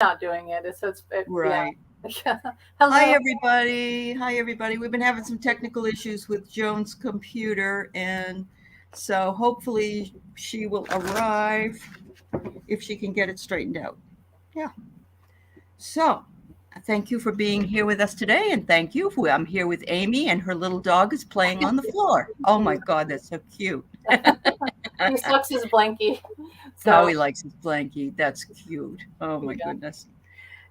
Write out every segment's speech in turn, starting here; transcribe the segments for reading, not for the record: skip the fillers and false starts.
not doing it. Right. Yeah. Hi, Hello. everybody. Hi, everybody. We've been having some technical issues with Joan's computer, and so hopefully she will arrive if she can get it straightened out. Yeah. So, thank you for being here with us today, and thank you. I'm here with Amy, and her little dog is playing on the floor. Oh my God, that's so cute. He sucks his blankie. How So he likes his blankie. That's cute. Oh my yeah. goodness.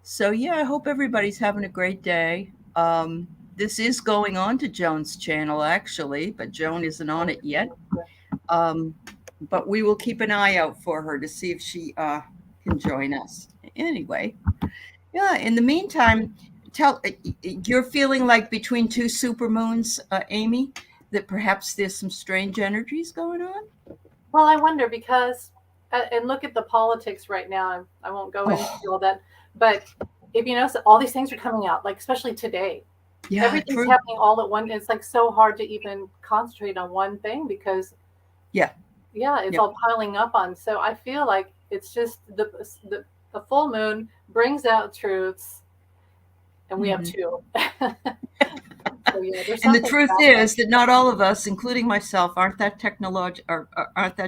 So yeah, I hope everybody's having a great day. This is going on to Joan's channel actually, but Joan isn't on it yet. Um, but we will keep an eye out for her to see if she can join us. Anyway, yeah. In the meantime, tell you're feeling like between two supermoons, Amy, that perhaps there's some strange energies going on. Well, I wonder because, and look at the politics right now. I won't go into Oh, all that, but if you notice, all these things are coming out, like especially today. yeah, Everything's true. happening all at once. It's like so hard to even concentrate on one thing because, Yeah, yeah, it's yep. all piling up on. So I feel like it's just the full moon brings out truths, and we have Hmm. two. So yeah, there's And the something truth about that. is that not all of us, including myself, aren't that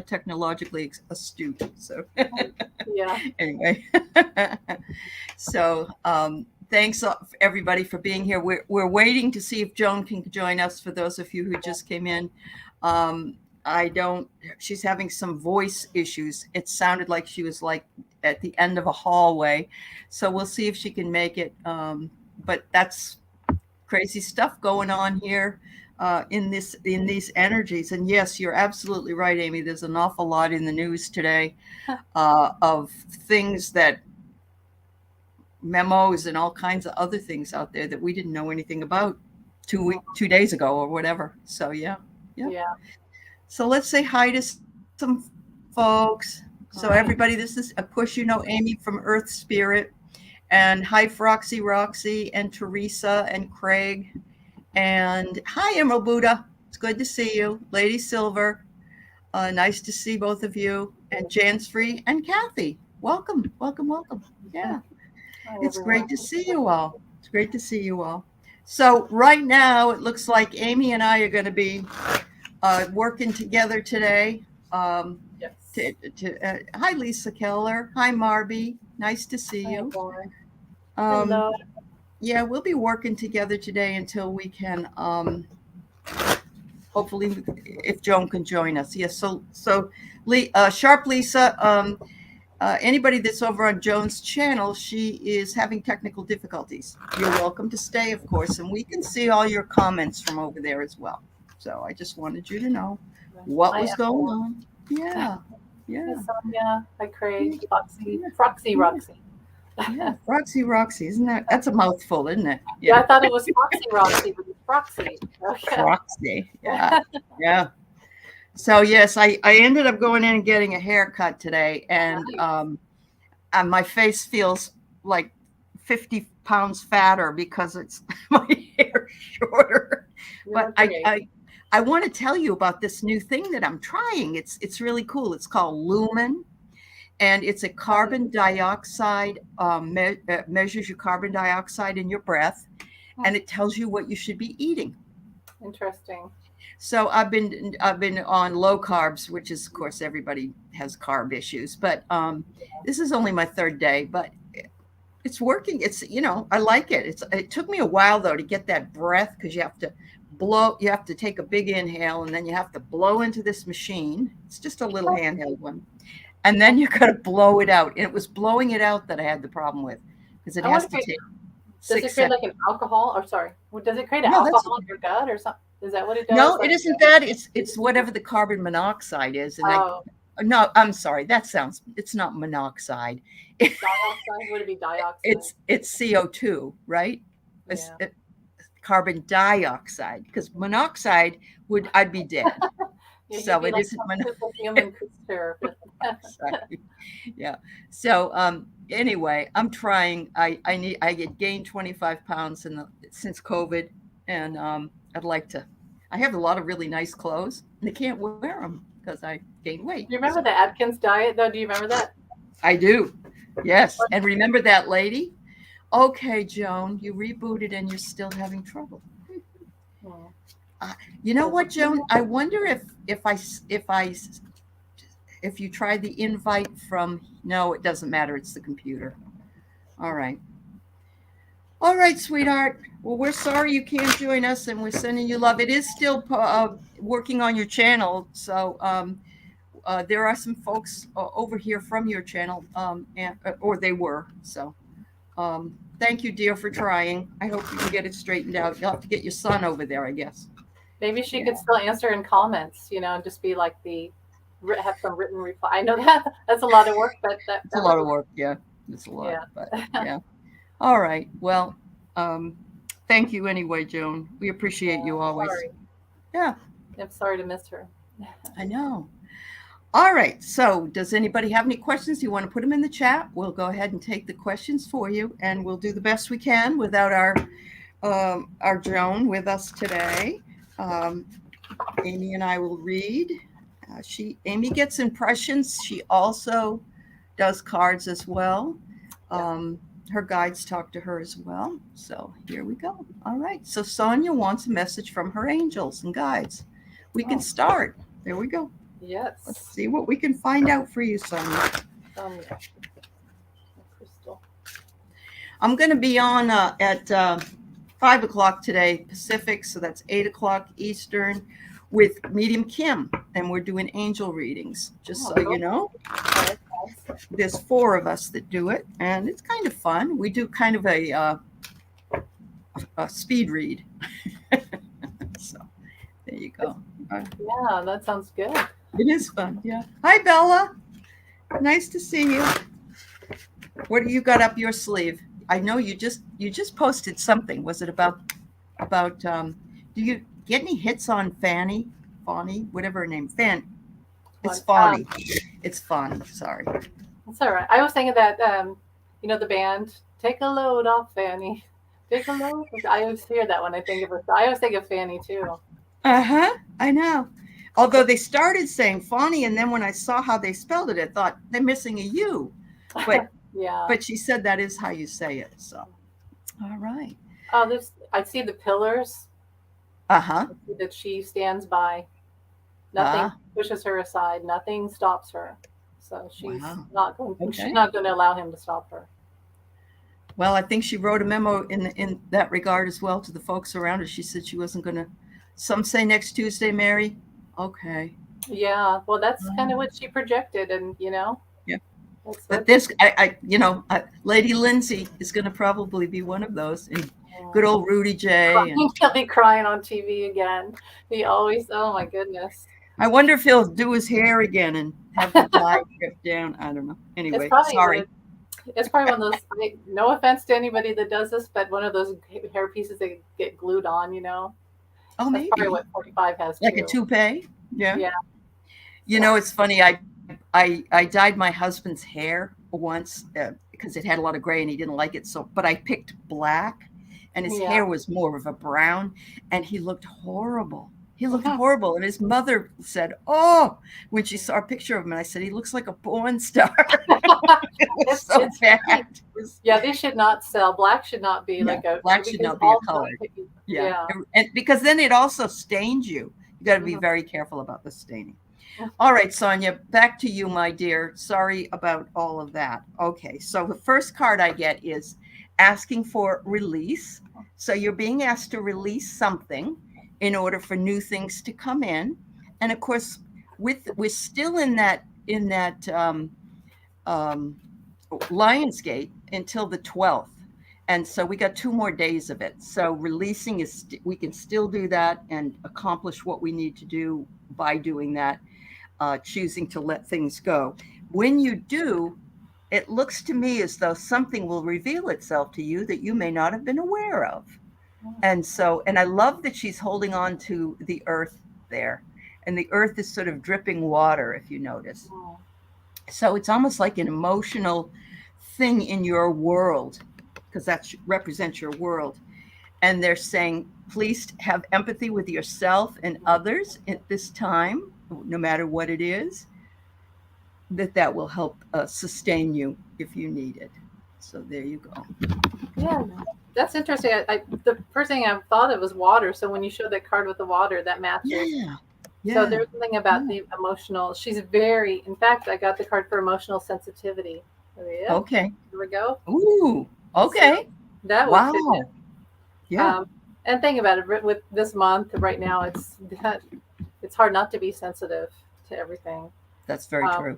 technologically astute. So Yeah. anyway, so thanks everybody for being here. We're waiting to see if Joan can join us. For those of you who just came in, um, I don't. She's having some voice issues. It sounded like she was like at the end of a hallway, so we'll see if she can make it. But that's crazy stuff going on here in these energies. And yes, you're absolutely right, Amy. There's an awful lot in the news today of things that memos and all kinds of other things out there that we didn't know anything about 2 days ago or whatever. So yeah, yeah. Yeah. So let's say hi to some folks. So All everybody, right. this is of course you know Amy from Earth Spirit. And hi, Roxy, Roxy, and Teresa, and Craig. And hi, Emerald Buddha. It's good to see you. Lady Silver, nice to see both of you. And Jansfree and Kathy. Welcome, welcome, welcome. Yeah, Hi, it's everyone. great to see you all. It's great to see you all. So, right now, it looks like Amy and I are going to be working together today. Um, Yes. Hi, Lisa Keller. Hi, Marby. Nice to see Hi, you. everyone. Um, Hello. yeah, we'll be working together today until we can hopefully if Joan can join us. Yes, Sharp Lisa, anybody that's over on Joan's channel, she is having technical difficulties. You're welcome to stay, of course, and we can see all your comments from over there as well. So I just wanted you to know what Hi, was going Emma. on. Yeah, Hi, yeah, Sonia. Hi, Craig. yeah, Foxy. yeah, Froxy, yeah. Roxy. Yeah. Roxy, Roxy, isn't that's a mouthful, isn't it? Yeah, Yeah. I thought it was Foxy, Roxy, but it's Froxy. Okay. Proxy. Yeah. Yeah. So yes, I ended up going in and getting a haircut today, and my face feels like 50 pounds fatter because it's my hair shorter. You But look great. I want to tell you about this new thing that I'm trying. It's really cool. It's called Lumen, and it's a carbon dioxide measures your carbon dioxide in your breath, Hmm, and it tells you what you should be eating. interesting. So I've been on low carbs, which is of course everybody has carb issues, but this is only my third day, but it's working. It's I like it. It took me a while though to get that breath because you have to take a big inhale and then you have to blow into this machine. It's just a little handheld one. And then you got to blow it out. And it was blowing it out that I had the problem with because it I wonder has if to it take does it six create seconds. like an alcohol or sorry, does it create an No, that's alcohol in your gut or something? Is that what it does? no, Like, it isn't that. It's whatever the carbon monoxide is. And oh, no, I'm sorry. It's not monoxide. dioxide? Would it be dioxide? It's CO2, right? It's Yeah. carbon dioxide because monoxide I'd be dead. Yeah, you'd So be it like isn't some superhuman creature. monoxide. Yeah. So anyway, I'm trying. I get gained 25 pounds since COVID, and I'd like to. I have a lot of really nice clothes, and I can't wear them because I gained weight. Do you So remember the Atkins diet though? Do you remember that? I do. Yes. And remember that lady? Okay, Joan, you rebooted and you're still having trouble. Hmm. You know what, Joan? I wonder if you try the invite from, no, it doesn't matter. It's the computer. All right. All right, sweetheart. Well, we're sorry you can't join us, and we're sending you love. It is still working on your channel, so there are some folks over here from your channel, or they were. So, thank you, dear, for trying. I hope you can get it straightened out. You'll have to get your son over there, I guess. Maybe she Yeah. could still answer in comments, and just be like have some written reply. I know that's a lot of work, but It's a lot of work. Yeah, it's a lot. Yeah. But yeah. All right. Well, thank you anyway, Joan. We appreciate you always. Sorry. Yeah. I'm sorry to miss her. I know. All right. So, does anybody have any questions? You want to put them in the chat? We'll go ahead and take the questions for you, and we'll do the best we can without our Joan with us today. Amy and I will read. Amy gets impressions. She also does cards as well. Her guides talk to her as well. So here we go. All right. So Sonia wants a message from her angels and guides. We can start. There we go. Yes. Let's see what we can find out for you, Sonia. Crystal. I'm going to be on at 5 o'clock today Pacific, so that's 8 o'clock Eastern, with Medium Kim, and we're doing angel readings. Just so you know, there's 4 of us that do it, and it's kind of fun. We do kind of a speed read. So there you go. Yeah, that sounds good. It is fun. Yeah. Hi, Bella. Nice to see you. What do you got up your sleeve? I know you just posted something. Was it about do you get any hits on Fawny, whatever her name? It's Fawny. It's Fawny. Sorry. That's all right. I was thinking that the band Take a Load Off Fanny. Take a load. I always hear that when I think of her. I always think of Fanny too. I know. Although they started saying Fawny, and then when I saw how they spelled it, I thought they're missing a U. But yeah. But she said that is how you say it. So, all right. Oh, I see the pillars. That she stands by. Nothing pushes her aside. Nothing stops her. So she's not going. Okay. She's not going to allow him to stop her. Well, I think she wrote a memo in that regard as well to the folks around her. She said she wasn't going to. Some say next Tuesday, Mary. Okay. Yeah. Well, that's kind of what she projected, and Yeah. But this, Lady Lindsay is going to probably be one of those. And good old Rudy J. He'll be crying on TV again. He always. Oh my goodness. I wonder if he'll do his hair again and have the dye drip down. I don't know. Anyway, sorry. It's probably one of those. No offense to anybody that does this, but one of those hair pieces that get glued on. Oh, that's maybe. Probably what 45 has. Like too. a toupee. Yeah. Yeah. It's funny. I dyed my husband's hair once because it had a lot of gray and he didn't like it. But I picked black, and his hair was more of a brown, and he looked horrible. He looked horrible. And his mother said, "Oh," when she saw a picture of him, and I said, "He looks like a porn star." It's so bad. Yeah, they should not sell. Black should not be black should not be a color. Yeah. And because then it also stains you. You got to be very careful about the staining. All right, Sonia, back to you, my dear. Sorry about all of that. Okay, so the first card I get is asking for release. So you're being asked to release something in order for new things to come in. And of course, we're still in that Lionsgate until the 12th. And so we got 2 more days of it. So releasing we can still do that and accomplish what we need to do by doing that, choosing to let things go. When you do, it looks to me as though something will reveal itself to you that you may not have been aware of. And I love that she's holding on to the earth there. And the earth is sort of dripping water, if you notice. So it's almost like an emotional thing in your world, because that represents your world. And they're saying, please have empathy with yourself and others at this time, no matter what it is, that will help sustain you if you need it. So there you go. Yeah, that's interesting. The first thing I thought of was water. So when you showed that card with the water, that matches. Yeah. Yeah. So there's something about the emotional. She's very, in fact, I got the card for emotional sensitivity. Yeah. Okay. Here we go. Ooh. Okay. So that wow. would fit. Yeah. And think about it, with this month right now, it's hard not to be sensitive to everything. That's very true.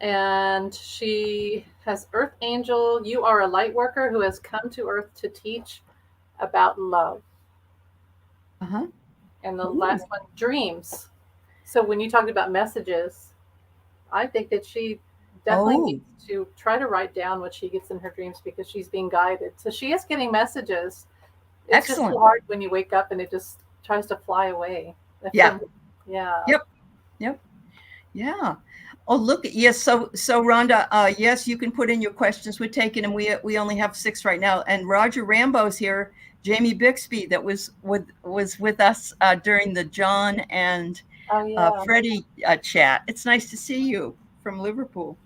And she has Earth Angel. You are a light worker who has come to Earth to teach about love. Uh-huh. And the last one, dreams. So when you talked about messages, I think that she definitely needs to try to write down what she gets in her dreams, because she's being guided. So she is getting messages. It's Excellent. just so hard when you wake up and it just tries to fly away. Yeah. Yeah. Yep. Yeah. Oh, look. Yes. So Rhonda, yes, you can put in your questions. We're taking them. We only have 6 right now. And Roger Rambo's here. Jamie Bixby, that was with us during the John and Freddie chat. It's nice to see you from Liverpool.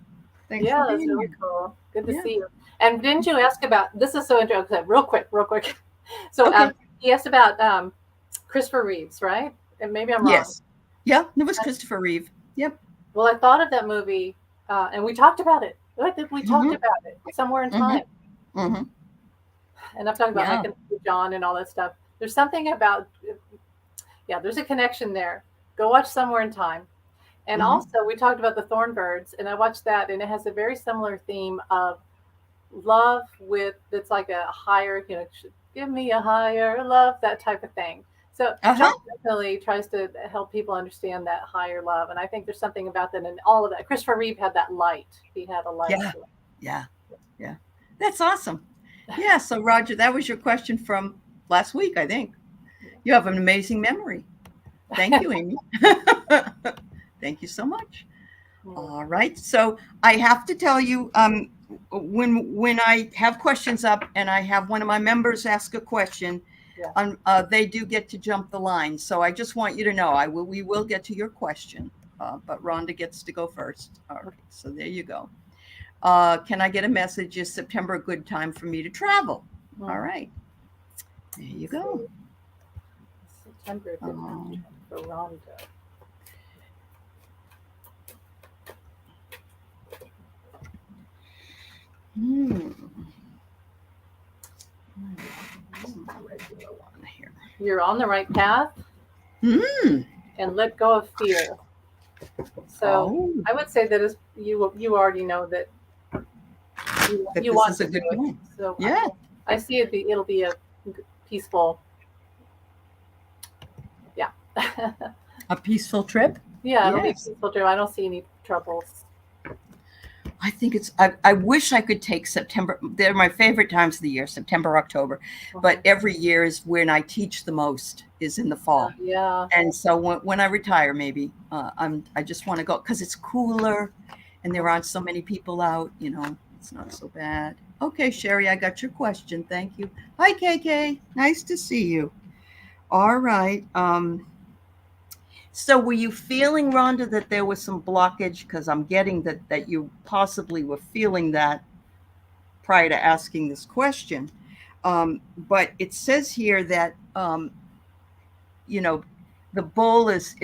Thanks for being that's really here. cool. Good to see you. And didn't you ask about, this is so interesting, real quick. So he asked about Christopher Reeves, right? And maybe I'm wrong. Yes. Yeah, it was Christopher Reeve. Yep. Well, I thought of that movie, and we talked about it. I think we talked about it, Somewhere in Time. Mm-hmm. And I'm talking about John and all that stuff. There's something about, there's a connection there. Go watch Somewhere in Time. And also, we talked about the Thornbirds, and I watched that, and it has a very similar theme of love it's like a higher, give me a higher love, that type of thing. So John definitely tries to help people understand that higher love. And I think there's something about that in all of that. Christopher Reeve had that light. He had a light. Yeah. That's awesome. Yeah. So Roger, that was your question from last week, I think. You have an amazing memory. Thank you, Amy. Thank you so much. All right. So I have to tell you, when I have questions up and I have one of my members ask a question, they do get to jump the line. So I just want you to know, we will get to your question, but Rhonda gets to go first. All right. So there you go. Can I get a message? Is September a good time for me to travel? All right. There you go. September a good time for Rhonda. You're on the right path. And let go of fear. So I would say that is you already know that you want to do it. So I see it'll be a peaceful. Yeah. A peaceful trip? Yeah, it'll be a peaceful trip. I don't see any troubles. I think I wish I could take September. They're my favorite times of the year, September, October. But every year is when I teach the most, is in the fall. And so when I retire, maybe I just want to go because it's cooler and there aren't so many people out, it's not so bad. Okay, Sherry, I got your question. Thank you. Hi, KK. Nice to see you. All right. So were you feeling, Rhonda, that there was some blockage? Because I'm getting that you possibly were feeling that prior to asking this question. But it says here that, the bull is,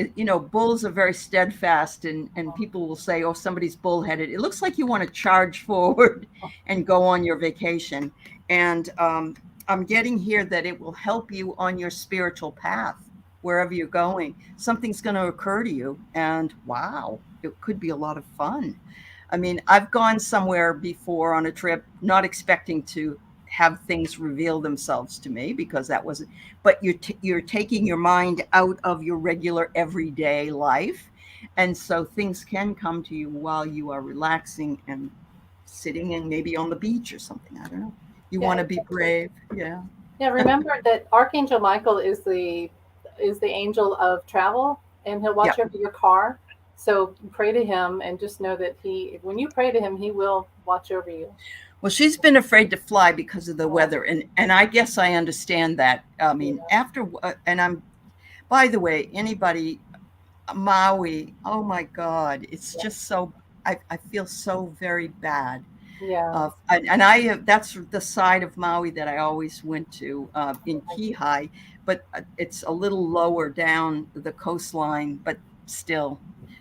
bulls are very steadfast and people will say, oh, somebody's bullheaded. It looks like you want to charge forward and go on your vacation. And I'm getting here that it will help you on your spiritual path. Wherever you're going, something's going to occur to you. And wow, it could be a lot of fun. I mean, I've gone somewhere before on a trip, not expecting to have things reveal themselves to me because that wasn't, but you're taking your mind out of your regular everyday life. And so things can come to you while you are relaxing and sitting and maybe on the beach or something. I don't know. You want to be brave. Yeah. Yeah. Remember that Archangel Michael is the angel of travel, and he'll watch over your car. So pray to him and just know that when you pray to him, he will watch over you. Well, she's been afraid to fly because of the weather. And I guess I understand that. I mean, by the way, anybody, Maui, oh my God, it's just so I feel so very bad. Yeah. That's the side of Maui that I always went to in Kihei, but it's a little lower down the coastline, but still,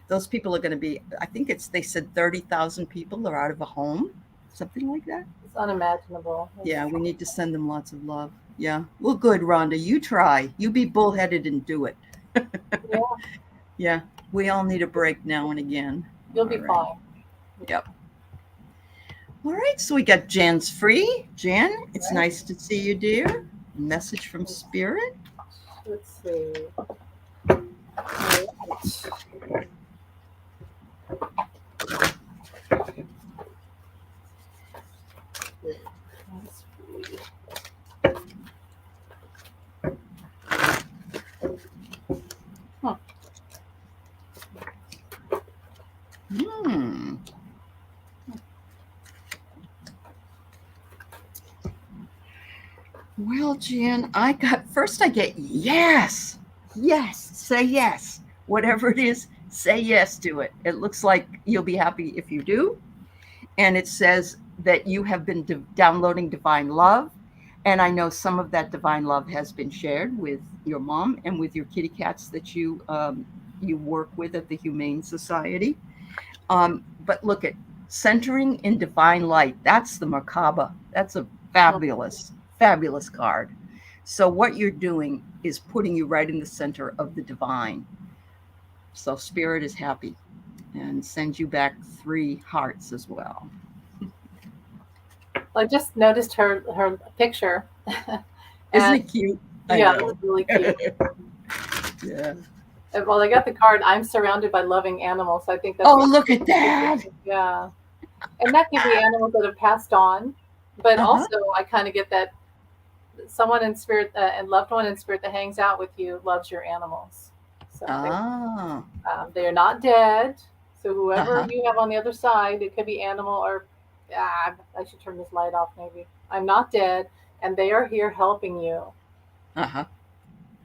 those people are going to be, I think they said 30,000 people are out of a home, something like that. It's unimaginable. Yeah, we need to send them lots of love. Yeah. Well, good, Rhonda. You try. You be bullheaded and do it. Yeah. Yeah. We all need a break now and again. You'll be fine. Yep. All right. So we got Jan's free. Jan, it's nice to see you, dear. Message from Spirit. Let's see. Well, Jan, I get yes. Yes. Say yes. Whatever it is, say yes to it. It looks like you'll be happy if you do. And it says that you have been downloading divine love. And I know some of that divine love has been shared with your mom and with your kitty cats that you work with at the Humane Society. But look at centering in divine light. That's the Merkaba. That's a fabulous card. So what you're doing is putting you right in the center of the divine. So Spirit is happy and sends you back 3 hearts as well. I just noticed her picture. Isn't it cute? Yeah, it was really cute. Yeah. Well, I got the card. I'm surrounded by loving animals. I think that's. Oh, look at that! Yeah, and that could be animals that have passed on, but also I kind of get that someone in spirit and loved one in spirit that hangs out with you loves your animals. So they are not dead. So whoever you have on the other side, it could be animal or I should turn this light off maybe. I'm not dead, and they are here helping you.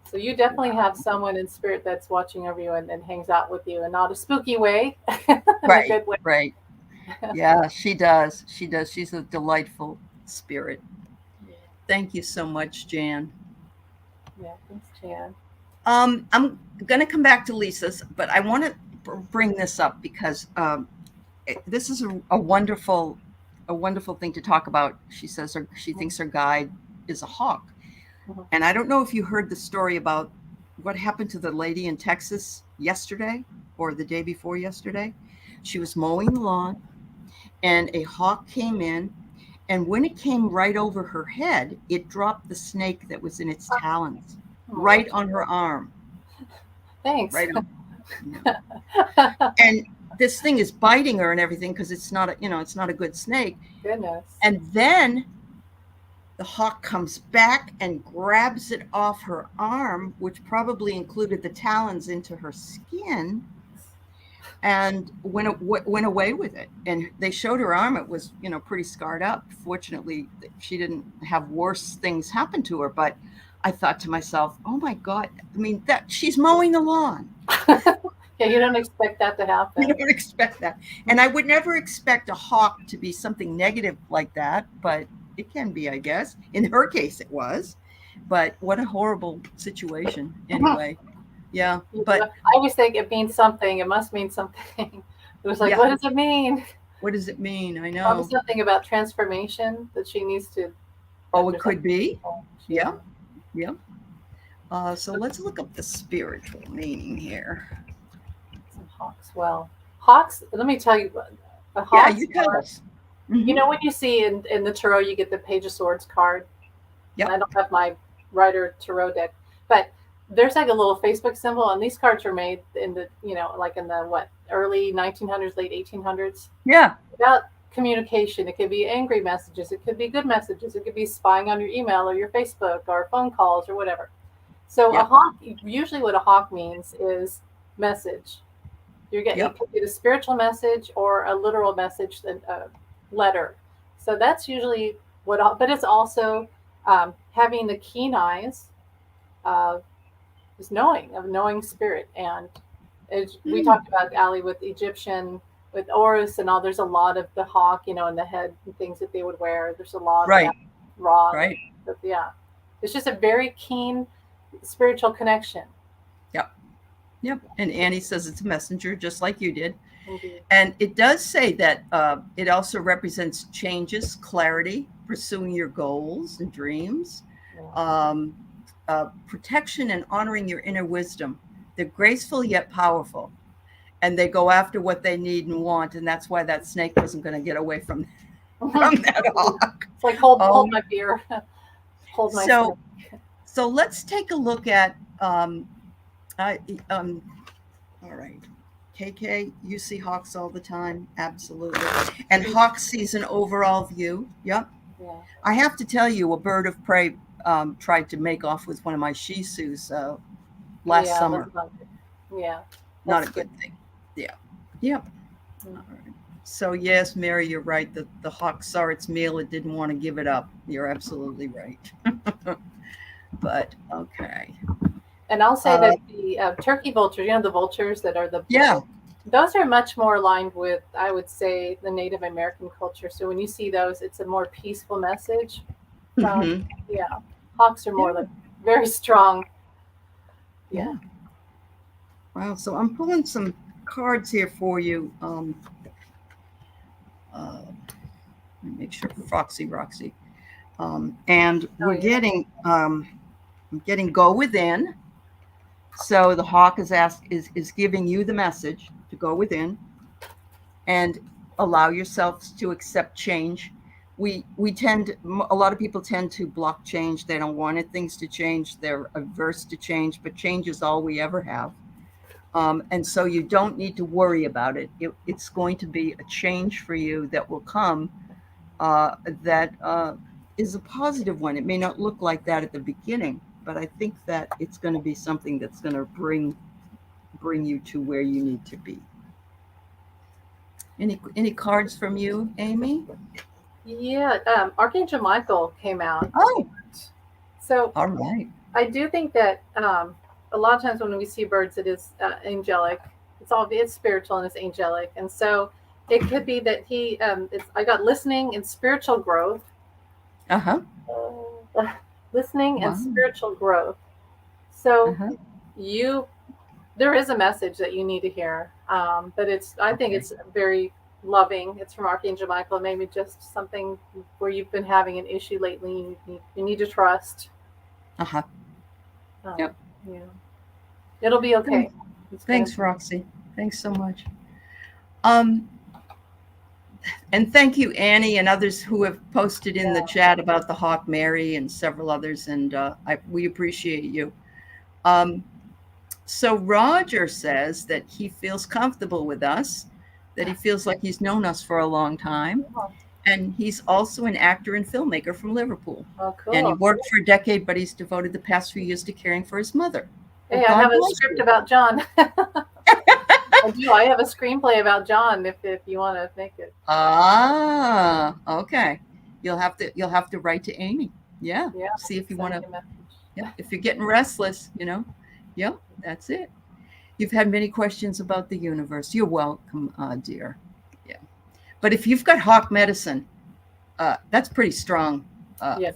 So you definitely have someone in spirit that's watching over you and hangs out with you, and not a spooky way. Right. A good way. Right. Yeah, she does. She does. She's a delightful spirit. Yeah. Thank you so much, Jan. Yeah, thanks, Jan. I'm going to come back to Lisa's, but I want to bring this up because this is a wonderful thing to talk about. She says she thinks her guide is a hawk. And I don't know if you heard the story about what happened to the lady in Texas yesterday or the day before yesterday. She was mowing the lawn and a hawk came in, and when it came right over her head, it dropped the snake that was in its talons right on her arm. Thanks. Right on. And this thing is biting her and everything because it's not a good snake. Goodness. And then the hawk comes back and grabs it off her arm, which probably included the talons into her skin, and went away with it. And they showed her arm. It was, pretty scarred up. Fortunately, she didn't have worse things happen to her. But I thought to myself, oh my God, I mean, that she's mowing the lawn. Yeah, you don't expect that to happen. You don't expect that. And I would never expect a hawk to be something negative like that, but it can be, I guess. In her case, it was. But what a horrible situation anyway. Yeah. But I always think it means something. It must mean something. It was like, what does it mean? What does it mean? I know. Probably something about transformation that she needs to. Oh, it could be. Yeah. Yeah. So let's look up the spiritual meaning here. Some hawks. Well, hawks, let me tell you. Yeah, you tell us. Mm-hmm. You know, when you see in the tarot, you get the Page of Swords card. Yeah. I don't have my Rider tarot deck, but there's like a little Facebook symbol, and these cards were made in the, like in the early 1900s, late 1800s. Yeah. About communication. It could be angry messages. It could be good messages. It could be spying on your email or your Facebook or phone calls or whatever. So a hawk, usually what a hawk means is message. You're getting it could be a spiritual message or a literal message, letter. So that's usually but it's also having the keen eyes of knowing spirit. And we talked about, Allie, with Egyptian with Horus and all, there's a lot of the hawk, in the head and things that they would wear. There's a lot Right. of that raw. Right. But yeah, it's just a very keen spiritual connection. Yep. And Annie says it's a messenger, just like you did. Indeed. And it does say that it also represents changes, clarity, pursuing your goals and dreams, protection, and honoring your inner wisdom. They're graceful yet powerful, and they go after what they need and want. And that's why that snake wasn't going to get away from that hawk. It's like hold my beer, hold my. So let's take a look at. All right. KK, you see hawks all the time. Absolutely. And hawk sees an overall view. Yep. Yeah. I have to tell you, a bird of prey tried to make off with one of my Shih Tzus last summer. Not a good thing. Yeah. Yep. Mm-hmm. All right. So yes, Mary, you're right. The hawk saw its meal. It didn't want to give it up. You're absolutely right. But okay. And I'll say that the turkey vultures, the vultures that are those are much more aligned with, I would say, the Native American culture. So when you see those, it's a more peaceful message. Mm-hmm. Yeah, hawks are more like very strong. Yeah. Wow. So I'm pulling some cards here for you. Let me make sure, Roxy. And we're getting I'm getting go within. So the hawk is giving you the message to go within and allow yourselves to accept change. A lot of people tend to block change. They don't want things to change. They're averse to change, but change is all we ever have. And so you don't need to worry about it. It's going to be a change for you that will come that is a positive one. It may not look like that at the beginning, but I think that it's going to be something that's going to bring you to where you need to be. Any cards from you, Amy? Yeah, Archangel Michael came out. Oh, so all right. I do think that a lot of times when we see birds, it is angelic. It's spiritual and it's angelic, and so it could be that I got listening and spiritual growth. Listening and spiritual growth. So there is a message that you need to hear, but I think it's very loving. It's from Archangel Michael. Maybe just something where you've been having an issue lately. You need to trust. Yep. Yeah. It'll be okay. Thanks, Roxy. Thanks so much. And thank you, Annie, and others who have posted in the chat about the hawk, Mary, and several others, and we appreciate you. So Roger says that he feels comfortable with us, that he feels like he's known us for a long time, and he's also an actor and filmmaker from Liverpool. Oh, cool. And he worked for a decade, but he's devoted the past few years to caring for his mother. Hey, I have a script about John. I do. I have a screenplay about John. If you want to make it. Okay. You'll have to write to Amy. Yeah. See if you want to. Yeah. If you're getting restless, Yep. That's it. You've had many questions about the universe. You're welcome, dear. Yeah. But if you've got hawk medicine, that's pretty strong,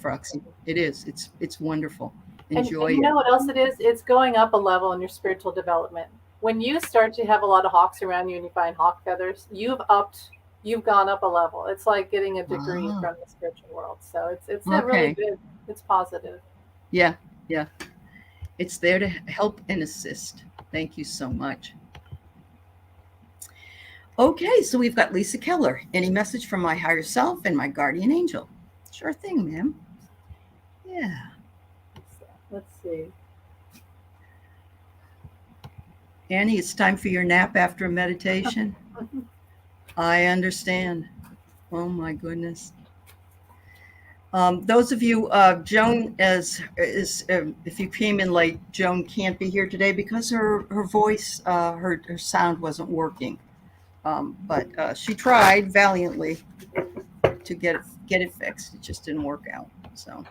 Roxy. It is. It's wonderful. Enjoy it. You know what else it is? It's going up a level in your spiritual development. When you start to have a lot of hawks around you and you find hawk feathers, you've gone up a level. It's like getting a degree from the spiritual world. So it's really good. It's positive. Yeah. It's there to help and assist. Thank you so much. Okay, so we've got Lisa Keller. Any message from my higher self and my guardian angel? Sure thing, ma'am. Yeah. Let's see. Annie, it's time for your nap after a meditation. I understand. Oh my goodness. Those of you, Joan is if you came in late, Joan can't be here today because her voice, her sound wasn't working. But she tried valiantly to get it fixed. It just didn't work out. So.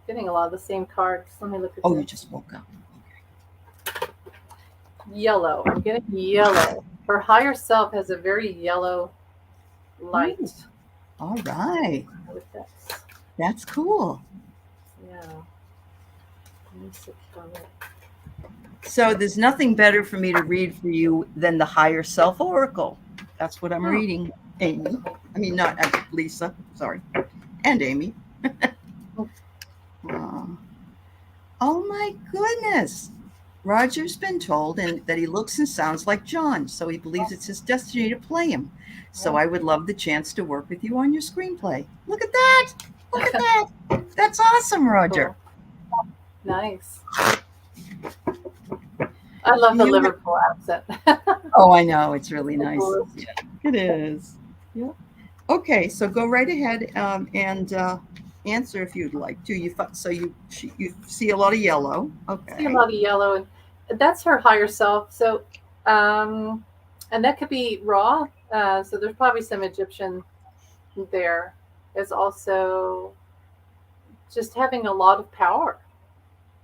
Getting a lot of the same cards. Let me look at you just woke up. Okay. Yellow. I'm getting yellow. Her higher self has a very yellow light. Ooh. All right. With this. That's cool. Yeah. So there's nothing better for me to read for you than the Higher Self Oracle. That's what I'm reading, Amy. I mean, not Lisa, sorry. And Amy. Oh my goodness. Roger's been told that he looks and sounds like John, so he believes it's his destiny to play him. So I would love the chance to work with you on your screenplay. Look at that. Look at that. That's awesome, Roger. Nice. I love the Liverpool accent. Oh, I know. It's really nice. Yeah, it is. Yeah. Okay, so go right ahead and answer if you'd like to. You see a lot of yellow. Okay. See a lot of yellow, and that's her higher self. So, and that could be Ra. So there's probably some Egyptian there. There's also just having a lot of power,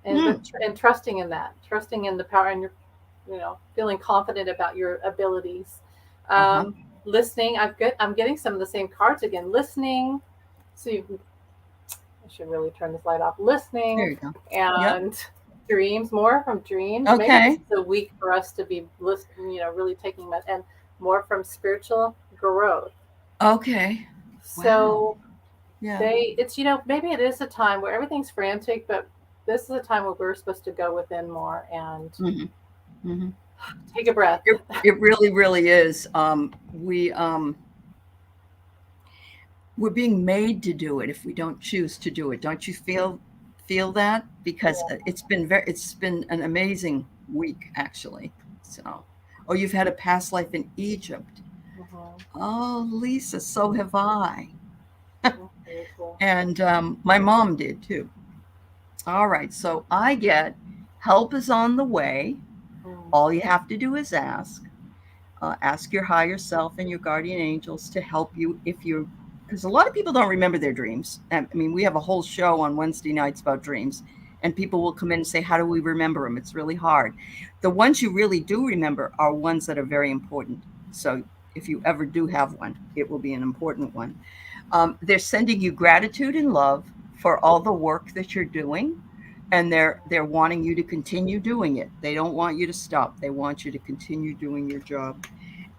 and trusting in that, trusting in the power, and you're, feeling confident about your abilities. Listening. I'm getting some of the same cards again. Listening. So I should really turn this light off. Listening. There you go. And dreams, more from dreams. Okay. Maybe it's a week for us to be listening, really taking that, and more from spiritual growth. Okay. So it's, maybe it is a time where everything's frantic, but this is a time where we're supposed to go within more and take a breath. It really, really is. We're being made to do it if we don't choose to do it. Don't you feel that? Because it's been an amazing week, actually. So, you've had a past life in Egypt. Oh, Lisa, so have I. And my mom did too. All right, so I get help is on the way. All you have to do is ask your higher self and your guardian angels to help you because a lot of people don't remember their dreams. I mean, we have a whole show on Wednesday nights about dreams, and people will come in and say, how do we remember them? It's really hard. The ones you really do remember are ones that are very important. So if you ever do have one, it will be an important one. They're sending you gratitude and love for all the work that you're doing. And they're wanting you to continue doing it. They don't want you to stop. They want you to continue doing your job.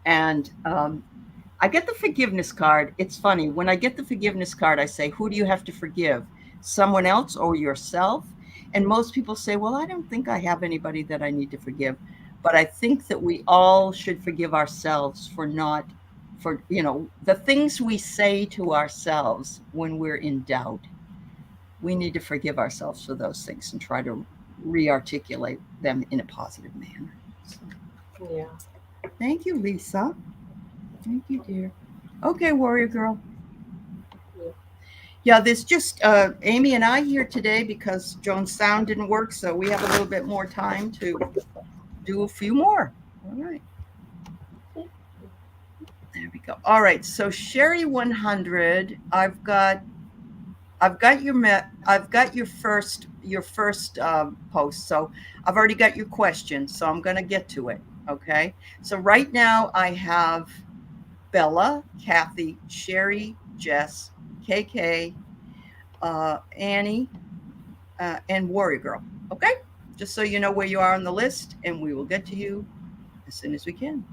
And I get the forgiveness card. It's funny. When I get the forgiveness card, I say, who do you have to forgive? Someone else or yourself? And most people say, well, I don't think I have anybody that I need to forgive. But I think that we all should forgive ourselves for the things we say to ourselves when we're in doubt. We need to forgive ourselves for those things and try to re-articulate them in a positive manner. So, yeah. Thank you, Lisa. Thank you, dear. Okay, warrior girl. Yeah, there's just Amy and I here today because Joan's sound didn't work, so we have a little bit more time to do a few more. All right. There we go. All right, so Sherry 100, I've got your first post. So I've already got your question. So I'm going to get to it. Okay. So right now I have Bella, Kathy, Sherry, Jess, KK, Annie, and Warrior Girl. Okay. Just so you know where you are on the list, and we will get to you as soon as we can.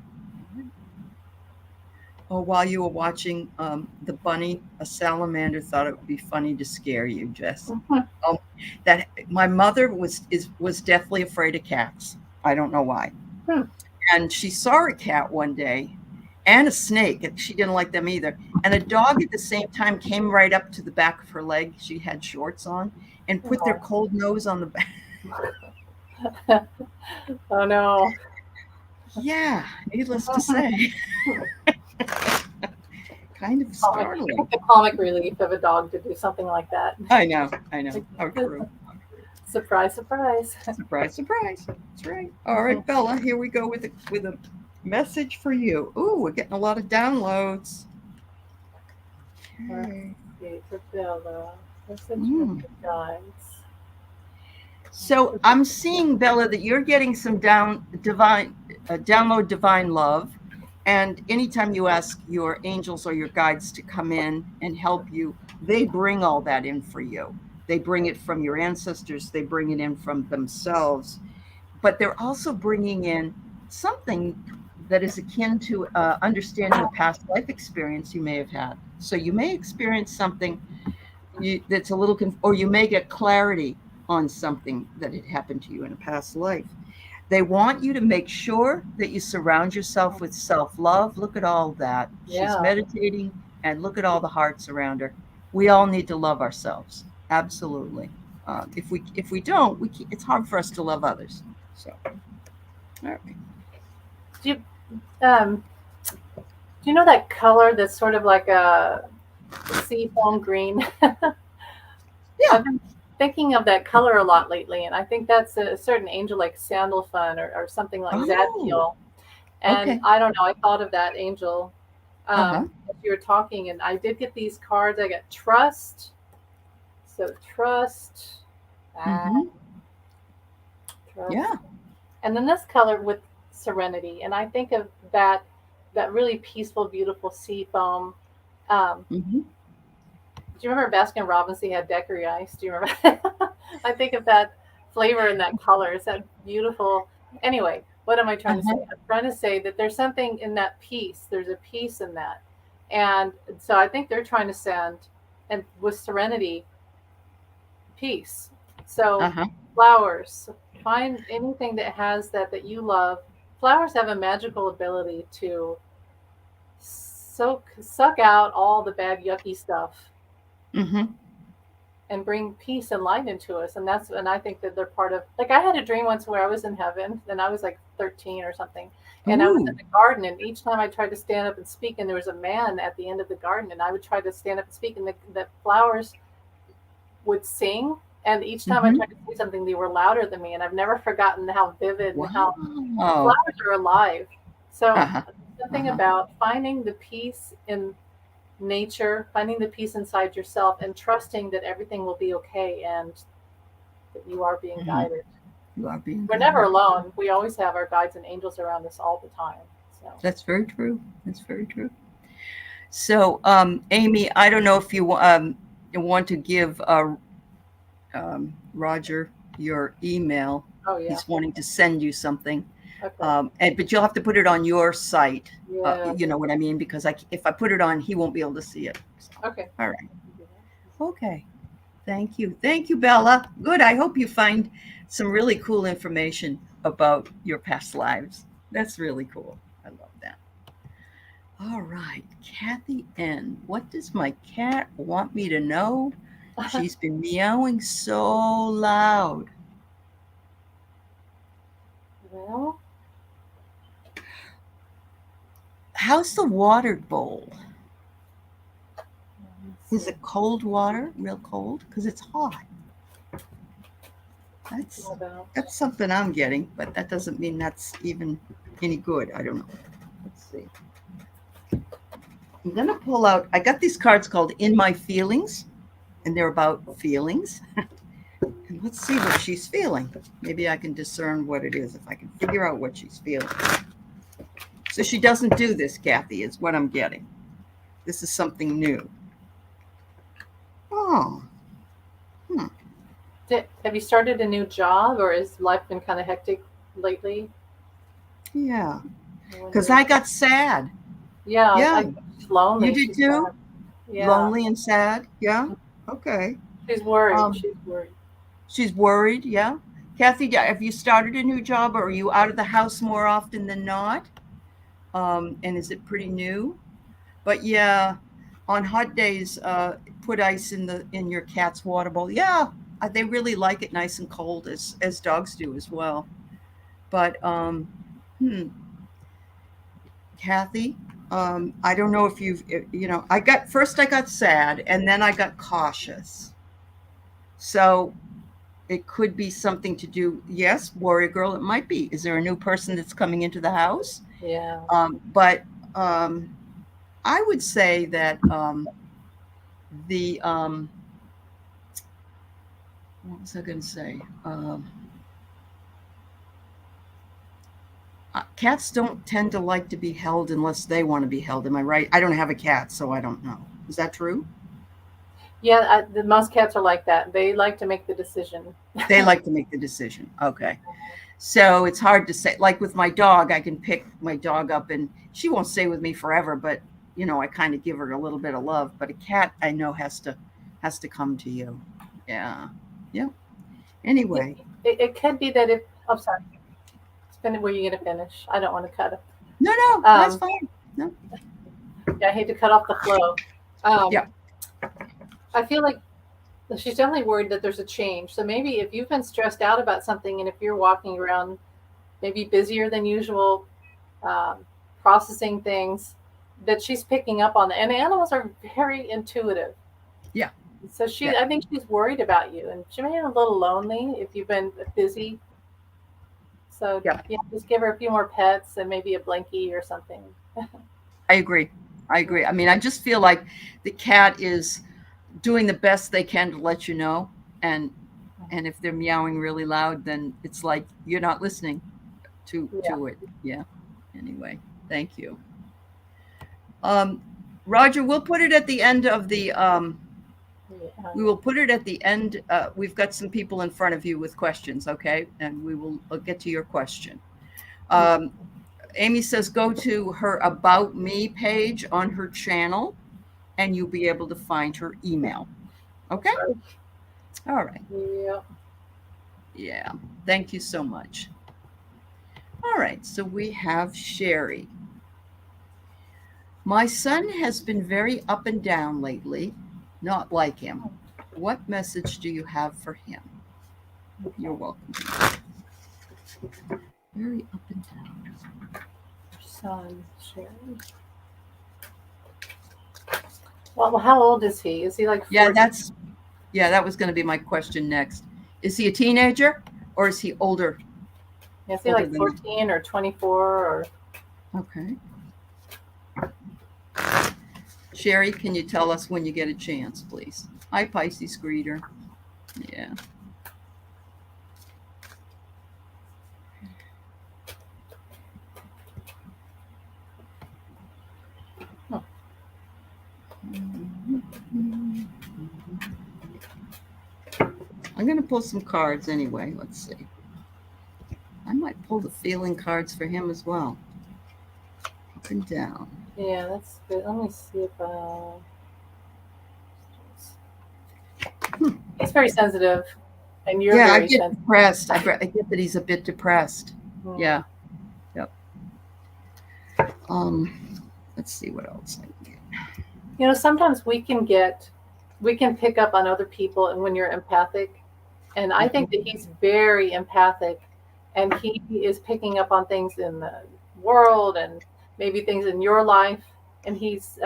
While you were watching the bunny, a salamander thought it would be funny to scare you, Jess. That my mother was deathly afraid of cats. I don't know why. And she saw a cat one day and a snake, and she didn't like them either. And a dog at the same time came right up to the back of her leg. She had shorts on and put their cold nose on the back. Oh no. Yeah, needless to say. Kind of startling. The comic relief of a dog to do something like that. I know. How true. Surprise, surprise. Surprise, surprise. That's right. All right, Bella, here we go with a message for you. Ooh, we're getting a lot of downloads. Okay. For Bella. Message for the guides. So I'm seeing, Bella, that you're getting some download divine love. And anytime you ask your angels or your guides to come in and help you, they bring all that in for you. They bring it from your ancestors. They bring it in from themselves. But they're also bringing in something that is akin to understanding a past life experience you may have had. So you may experience something that's a little, or you may get clarity on something that had happened to you in a past life. They want you to make sure that you surround yourself with self-love. Look at all that. Yeah. She's meditating, and look at all the hearts around her. We all need to love ourselves. Absolutely. If we don't, it's hard for us to love others. So, all right. Do you know that color that's sort of like a seafoam green? Yeah. I've been thinking of that color a lot lately, and I think that's a certain angel like Sandalphon or something like Zadkiel. And okay. I don't know, I thought of that angel as you were talking, and I did get these cards. I got trust. So trust. Trust. Yeah. And then this color with serenity. And I think of that really peaceful, beautiful sea foam. Do you remember Baskin Robbins? He had daiquiri ice. Do you remember? I think of that flavor and that color. It's that beautiful. Anyway, what am I trying to say? I'm trying to say that there's something in that peace. There's a peace in that. And so I think they're trying to send, and with serenity, peace. So flowers, find anything that has that you love. Flowers have a magical ability to suck out all the bad, yucky stuff. And bring peace and light into us. And I think that they're part of, like, I had a dream once where I was in heaven, and I was like 13 or something, and I was in the garden, and each time I tried to stand up and speak, and there was a man at the end of the garden, and I would try to stand up and speak, and the flowers would sing, and each time I tried to say something, they were louder than me, and I've never forgotten how vivid and how flowers are alive. So something about finding the peace in nature, finding the peace inside yourself, and trusting that everything will be okay, and that you are being guided. We're never alone. We always have our guides and angels around us all the time. So that's very true. That's very true. So, Amy, I don't know if you want to give Roger your email. Oh, yeah. He's wanting to send you something. Okay. But you'll have to put it on your site. Yeah. You know what I mean? Because if I put it on, he won't be able to see it. So. Okay. All right. Okay. Thank you. Thank you, Bella. Good. I hope you find some really cool information about your past lives. That's really cool. I love that. All right. Kathy N. What does my cat want me to know? She's been meowing so loud. Well, how's the water bowl? Is it cold water? Real cold? Because it's hot. That's something I'm getting, but that doesn't mean that's even any good. I don't know. Let's see. I'm going to pull out, I got these cards called In My Feelings, and they're about feelings. And let's see what she's feeling. Maybe I can discern what it is if I can figure out what she's feeling. So she doesn't do this, Kathy, is what I'm getting. This is something new. Oh. Have you started a new job, or has life been kind of hectic lately? Yeah. Because I got sad. Yeah. Yeah. Lonely. You did too? Yeah. Lonely and sad? Yeah. Okay. She's worried. She's worried, yeah. Kathy, have you started a new job, or are you out of the house more often than not? And is it pretty new? But yeah, on hot days, put ice in your cat's water bowl. Yeah, they really like it nice and cold, as dogs do as well. But Kathy, I don't know if I got sad, and then I got cautious. So it could be something to do. Yes, warrior girl, it might be. Is there a new person that's coming into the house? Yeah. But I would say that What was I going to say? Cats don't tend to like to be held unless they want to be held. Am I right? I don't have a cat, so I don't know. Is that true? Yeah, most cats are like that. They like to make the decision. They like to make the decision. Okay. So it's hard to say. Like with my dog, I can pick my dog up and she won't stay with me forever, but I kind of give her a little bit of love. But a cat, I know, has to come to you. Yeah. Yeah. Anyway. It could be that if, I'm sorry. Were you going to finish? I don't want to cut it. No, that's fine. No. Yeah, I hate to cut off the flow. Yeah. I feel like she's definitely worried that there's a change. So maybe if you've been stressed out about something and if you're walking around maybe busier than usual, processing things, that she's picking up on that. And animals are very intuitive. Yeah. So I think she's worried about you, and she may be a little lonely if you've been busy. So just give her a few more pets and maybe a blankie or something. I agree. I mean, I just feel like the cat is doing the best they can to let you know. And if they're meowing really loud, then it's like you're not listening to it. Yeah. Anyway, thank you. Roger, we'll put it at the end of the we will put it at the end. We've got some people in front of you with questions, okay? And we will get to your question. Amy says, go to her About Me page on her channel, and you'll be able to find her email. Okay? All right. Yeah. Thank you so much. All right. So we have Sherry. My son has been very up and down lately, not like him. What message do you have for him? You're welcome. Very up and down. Son, Sherry. Well, how old is he? Is he like 40? That was going to be my question next. Is he a teenager or is he older? Is he like 14 or 24 or? Okay. Sherry, can you tell us when you get a chance, please? Hi, Pisces greeter. Yeah. I'm going to pull some cards anyway. Let's see. I might pull the feeling cards for him as well. Up and down. Yeah, that's good. Let me see if he's very sensitive, and you're very sensitive. Depressed. I get that he's a bit depressed. Yeah. Yep. Let's see what else I can get. Sometimes we can pick up on other people, and when you're empathic, and I think that he's very empathic, and he is picking up on things in the world and maybe things in your life, and he's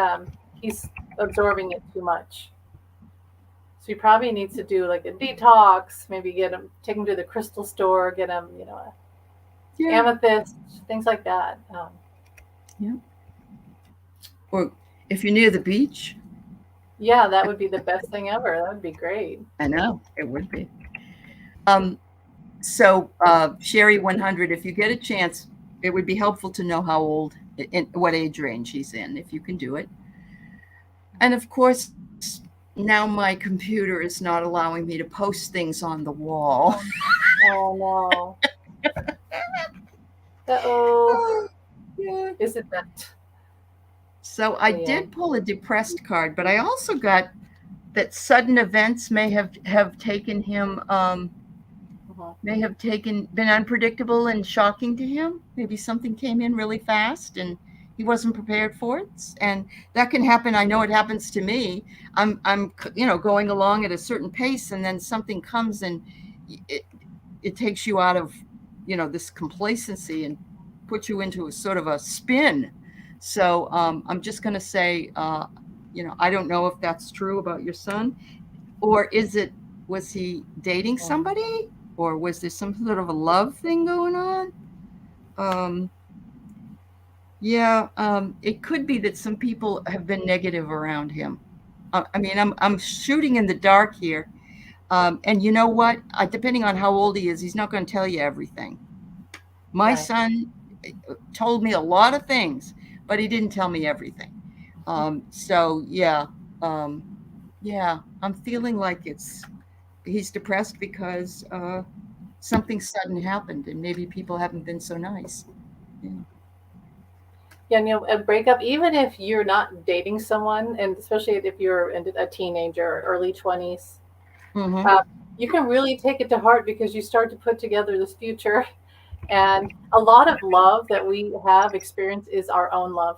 absorbing it too much. So you probably need to do like a detox, maybe take him to the crystal store, get him, amethyst, things like that. Or if you're near the beach. Yeah, that would be the best thing ever. That would be great. I know, it would be. So Sherry 100, if you get a chance, it would be helpful to know how old, in what age range he's in, if you can do it. And of course, now my computer is not allowing me to post things on the wall. Oh no. Uh-oh. Yeah. Is it that? So I did pull a depressed card, but I also got that sudden events may have taken him, been unpredictable and shocking to him. Maybe something came in really fast and he wasn't prepared for it. And that can happen. I know it happens to me. I'm going along at a certain pace, and then something comes and it takes you out of, this complacency and puts you into a sort of a spin. So I'm just going to say, I don't know if that's true about your son, or was he dating somebody, or was there some sort of a love thing going on? It could be that some people have been negative around him. I'm shooting in the dark here. And you know what? Depending on how old he is, he's not going to tell you everything. My son told me a lot of things, but he didn't tell me everything. So yeah, yeah, I'm feeling like he's depressed because something sudden happened, and maybe people haven't been so nice. Yeah. Yeah, a breakup, even if you're not dating someone, and especially if you're a teenager, early 20s, you can really take it to heart because you start to put together this future. And a lot of love that we have experienced is our own love.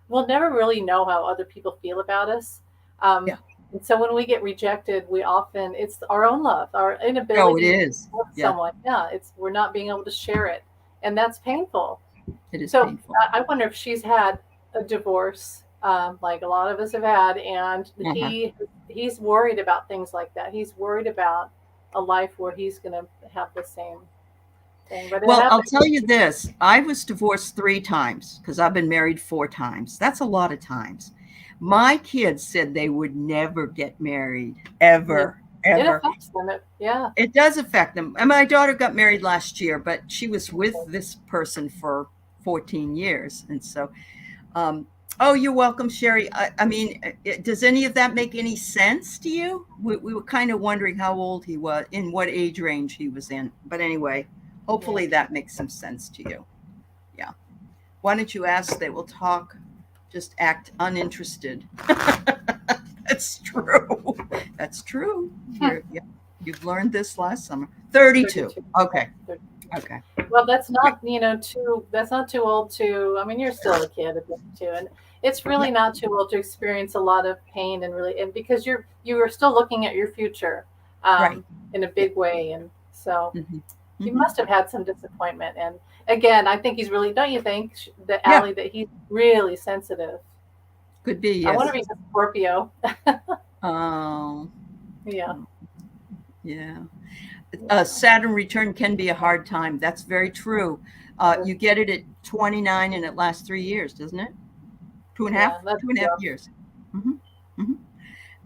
We'll never really know how other people feel about us. Yeah. And so when we get rejected, it's our own love, our inability Oh, it is. to love someone. Yeah, we're not being able to share it. And that's painful. It is So painful. I wonder if she's had a divorce, like a lot of us have had, and he's worried about things like that. He's worried about a life where he's going to have the same thing. But well, I'll tell you this: I was divorced 3 times because I've been married 4 times. That's a lot of times. My kids said they would never get married, ever. Ever. It affects them. It does affect them. And my daughter got married last year, but she was with this person for 14 years. And so, oh, you're welcome, Sherry. I mean, does any of that make any sense to you? We were kind of wondering how old he was, in what age range he was in. But anyway, hopefully that makes some sense to you. Yeah. Why don't you ask? They will talk. Just act uninterested. That's true. That's true. You've learned this last summer. 32. Okay. Okay. Well, that's not, that's not too old to, I mean, you're still a kid at 32, and it's really not too old to experience a lot of pain and because you are still looking at your future in a big way. And so you must have had some disappointment. And again, I think he's really, don't you think that Allie, that he's really sensitive? Could be. Yes. I wonder if he's a Scorpio. Oh. Yeah. Yeah. Saturn return can be a hard time. That's very true. You get it at 29 and it lasts 3 years, doesn't it? 2.5 years.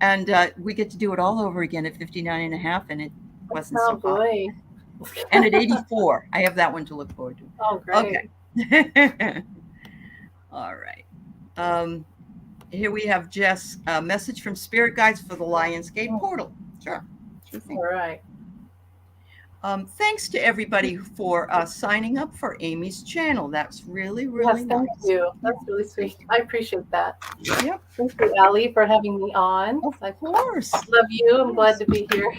And we get to do it all over again at 59 and a half, and it wasn't so hot. And at 84, I have that one to look forward to. Oh, great. Okay. All right. Here we have Jess, a message from Spirit Guides for the Lionsgate portal. Sure thing. All right. Thanks to everybody for signing up for Amy's channel. That's really, really nice. Thank you. That's really sweet. I appreciate that. Yep. Thank you, Allie, for having me on. Of course. I love you. I'm glad to be here.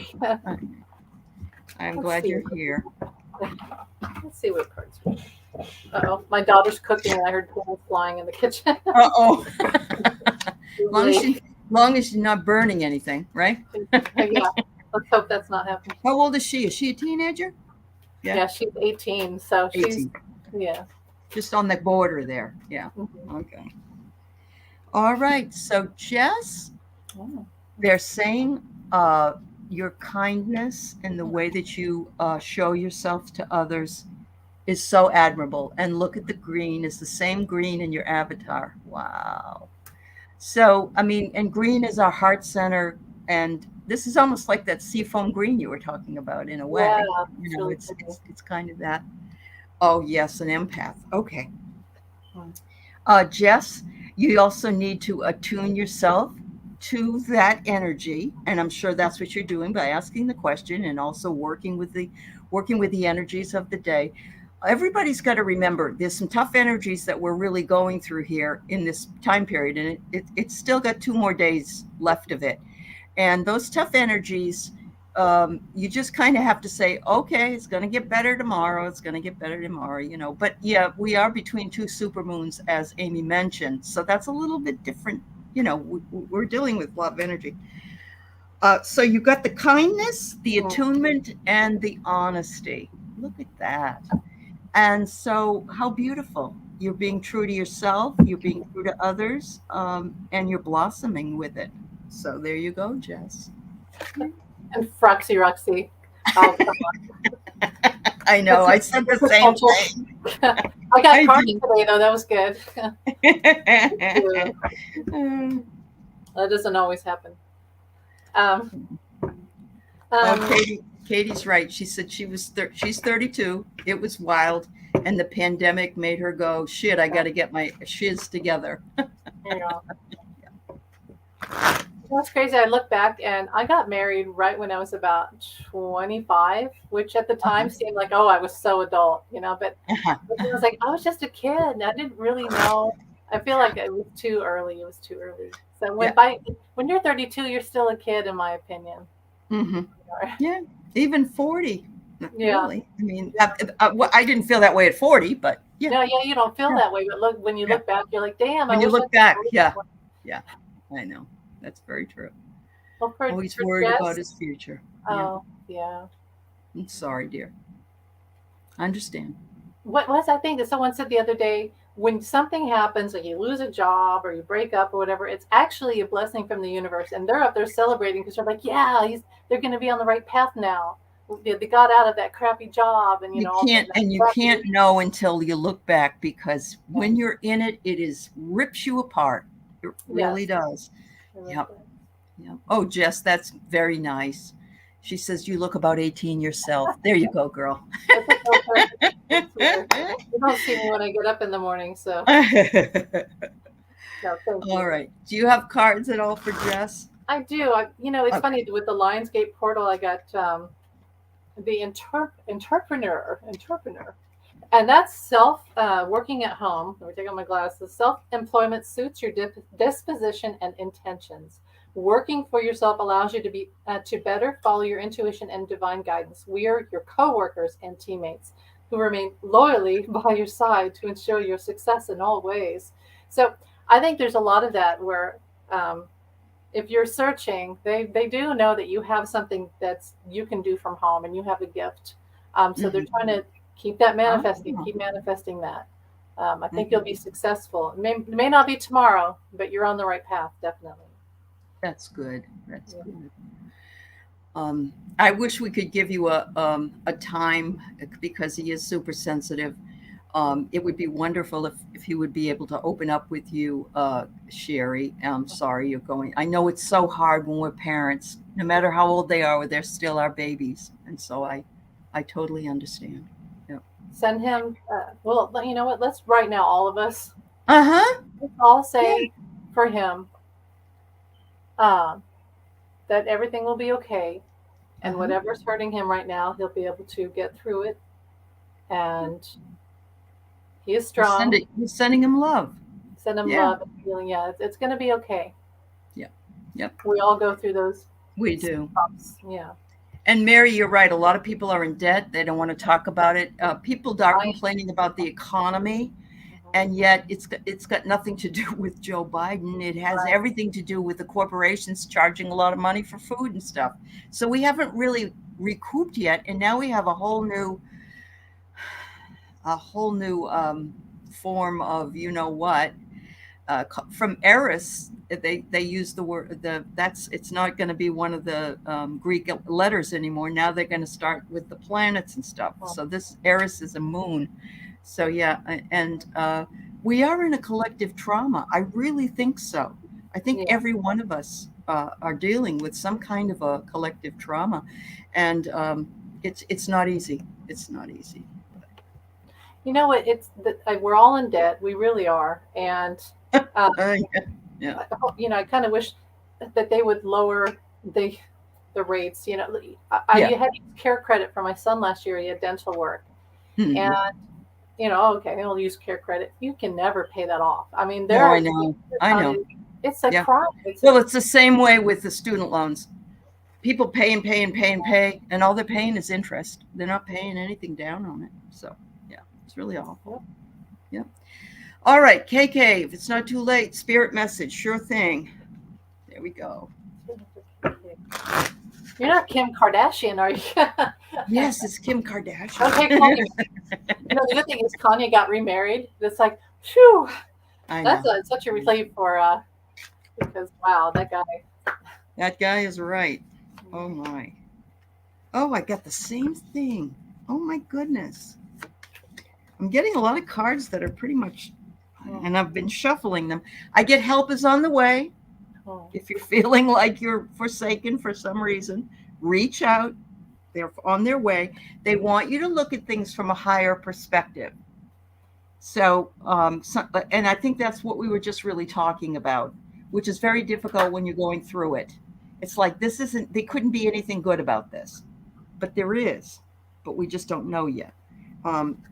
I'm glad you're here. Let's see what cards we have. Uh-oh. My daughter's cooking and I heard pans flying in the kitchen. Uh-oh. long as you're not burning anything, right? Yeah. Let's hope that's not happening. How old is she? Is she a teenager? Yeah, she's 18. So 18. She's, just on the border there. Yeah. Okay. All right. So, Jess, they're saying your kindness and the way that you show yourself to others is so admirable. And look at the green. It's the same green in your avatar. Wow. So, I mean, and green is our heart center. And this is almost like that seafoam green you were talking about in a way. Yeah, it's kind of that. Oh, yes, an empath. Okay. Jess, you also need to attune yourself to that energy. And I'm sure that's what you're doing by asking the question and also working with the energies of the day. Everybody's got to remember there's some tough energies that we're really going through here in this time period. And it's still got 2 more days left of it. And those tough energies, you just kind of have to say, okay, it's going to get better tomorrow. It's going to get better tomorrow, But yeah, we are between 2 supermoons, as Amy mentioned. So that's a little bit different. We're dealing with a lot of energy. So you got the kindness, the attunement, and the honesty. Look at that. And so how beautiful. You're being true to yourself. You're being true to others. And you're blossoming with it. So there you go, Jess. And Roxy. Oh, come on. I know. I said the same thing. I got party today, though. That was good. That doesn't always happen. Katie's right. She said she's 32. It was wild, and the pandemic made her go, shit, I got to get my shiz together. Yeah. That's crazy. I look back and I got married right when I was about 25, which at the time seemed like, oh, I was so adult, but it was like, I was just a kid and I didn't really know. I feel like it was too early. It was too early. So when you're 32, you're still a kid, in my opinion. Mm-hmm. Yeah. Even 40. Yeah. Really. I mean, I didn't feel that way at 40, but yeah. No, you don't feel that way. But when you look back, you're like, damn. When you look back, yeah. I know. That's very true. Well, he's worried about his future. Oh, yeah. I'm sorry, dear. I understand. What was I think that someone said the other day? When something happens, like you lose a job or you break up or whatever, it's actually a blessing from the universe, and they're up there celebrating because they're like, yeah, they're going to be on the right path now. They got out of that crappy job, and you can't know until you look back, because when you're in it, it rips you apart. It really does. Yep. Oh, Jess, that's very nice. She says you look about 18 yourself. There you go, girl. You don't see me when I get up in the morning, so. No, all right. Do you have cards at all for Jess? I do. It's funny with the Lionsgate portal. I got the entrepreneur, and that's working at home. Let me take off my glasses. Self-employment suits your disposition and intentions. Working for yourself allows you to better follow your intuition and divine guidance. We are your co-workers and teammates who remain loyally by your side to ensure your success in all ways. So I think there's a lot of that where if you're searching, they do know that you have something that's you can do from home and you have a gift. So they're trying to keep that manifesting, keep manifesting that. I think you'll be successful. It may not be tomorrow, but you're on the right path, definitely. That's good. That's good. I wish we could give you a time, because he is super sensitive. It would be wonderful if he would be able to open up with you, Sherry. I'm sorry you're going. I know it's so hard when we're parents. No matter how old they are, they're still our babies. And so I totally understand. Yeah. Send him. Well, you know what? Let's right now, all of us. Let's all say for him that everything will be okay. And whatever's hurting him right now, he'll be able to get through it. And he is strong. You're sending him love. Send him love and healing. Yeah, it's going to be okay. Yeah. Yep. We all go through those. We do. Yeah. And Mary, you're right. A lot of people are in debt. They don't want to talk about it. People are complaining about the economy, and yet it's got nothing to do with Joe Biden. It has everything to do with the corporations charging a lot of money for food and stuff. So we haven't really recouped yet, and now we have a whole new form of from Eris. They use the word it's not going to be one of the Greek letters anymore. Now they're going to start with the planets and stuff. So this Eris is a moon. So and we are in a collective trauma. I really think so. I think every one of us are dealing with some kind of a collective trauma, and it's not easy. It's not easy. You know what? We're all in debt. We really are, and I kind of wish that they would lower the rates. I had care credit for my son last year. He had dental work, and okay, I'll use care credit. You can never pay that off. I mean, I know. It's a crime. It's the same way with the student loans. People pay and pay and pay and pay, and all they're paying is interest. They're not paying anything down on it. So, it's really awful. Yeah. All right, KK, if it's not too late, spirit message, sure thing. There we go. You're not Kim Kardashian, are you? Yes, it's Kim Kardashian. Okay, Kanye. The good thing is Kanye got remarried. It's like, phew. That's such a relief for because wow, that guy. That guy is right. Oh my. Oh, I got the same thing. Oh my goodness. I'm getting a lot of cards that are pretty much, and I've been shuffling them. I get help is on the way. If you're feeling like you're forsaken for some reason, reach out. They're on their way. They want you to look at things from a higher perspective. So, and I think that's what we were just really talking about, which is very difficult when you're going through it. It's like, there couldn't be anything good about this, but there is, but we just don't know yet.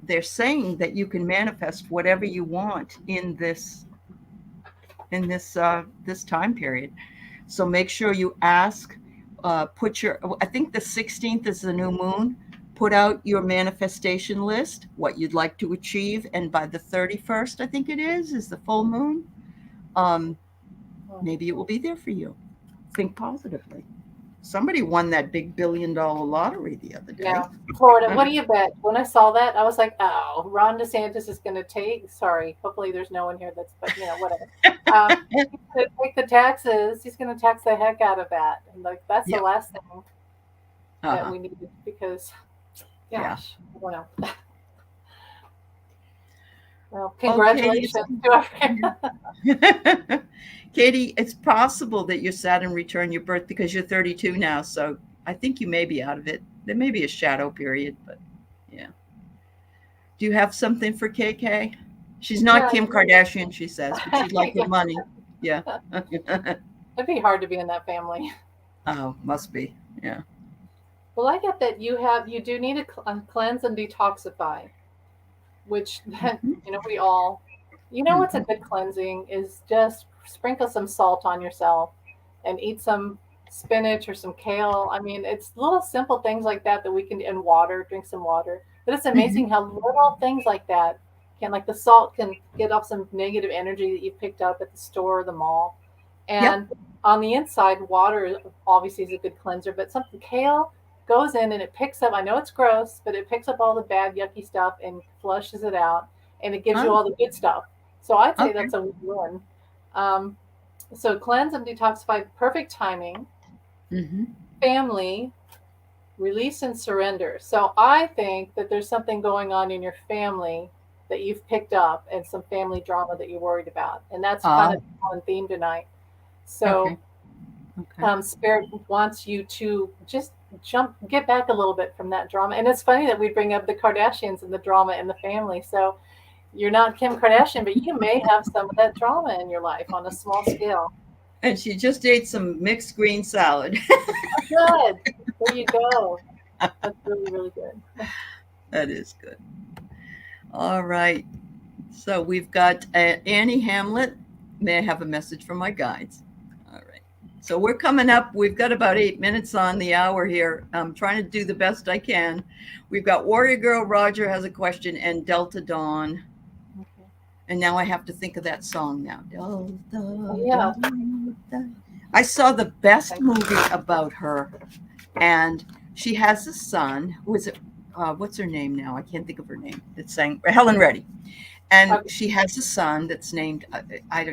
They're saying that you can manifest whatever you want in this time period. So make sure you ask, I think the 16th is the new moon. Put out your manifestation list, what you'd like to achieve. And by the 31st, I think it is the full moon. Maybe it will be there for you. Think positively. Somebody won that big $1 billion lottery the other day. Yeah, Florida. What do you bet? When I saw that, I was like, "Oh, Ron DeSantis is going to take." Sorry, hopefully there's no one here that's, but whatever. He's going to take the taxes. He's going to tax the heck out of that, and like that's the last thing that we needed because, gosh, I don't know. Well, congratulations to our Katie, it's possible that your Saturn returned your birth because you're 32 now. So I think you may be out of it. There may be a shadow period, but yeah. Do you have something for KK? She's not Kim Kardashian, she says, but she'd like the money. Yeah. It'd be hard to be in that family. Oh, must be. Yeah. Well, I get that you do need to cleanse and detoxify, which we all, what's a good cleansing is just sprinkle some salt on yourself and eat some spinach or some kale. I mean, it's little simple things like that we can, and water, drink some water. But it's amazing how little things like that can, like the salt can get off some negative energy that you picked up at the store or the mall. And on the inside, water obviously is a good cleanser, but something kale goes in and it picks up, I know it's gross, but it picks up all the bad, yucky stuff and flushes it out, and it gives you all the good stuff. So I'd say that's a win. So cleanse and detoxify, perfect timing. Family, release and surrender. So I think that there's something going on in your family that you've picked up and some family drama that you're worried about. And that's kind of on theme tonight. So Spirit wants you to just get back a little bit from that drama. And it's funny that we bring up the Kardashians and the drama in the family. So you're not Kim Kardashian, but you may have some of that drama in your life on a small scale. And she just ate some mixed green salad. Good. There you go. That's really, really good. That is good. All right. So we've got Annie Hamlet. May I have a message from my guides? All right. So we're coming up. We've got about 8 minutes on the hour here. I'm trying to do the best I can. We've got Warrior Girl Roger has a question, and Delta Dawn. And now I have to think of that song now. Delta. I saw the best movie about her, and she has a son. Who is it? What's her name now? I can't think of her name. That sang Helen Reddy. And she has a son that's named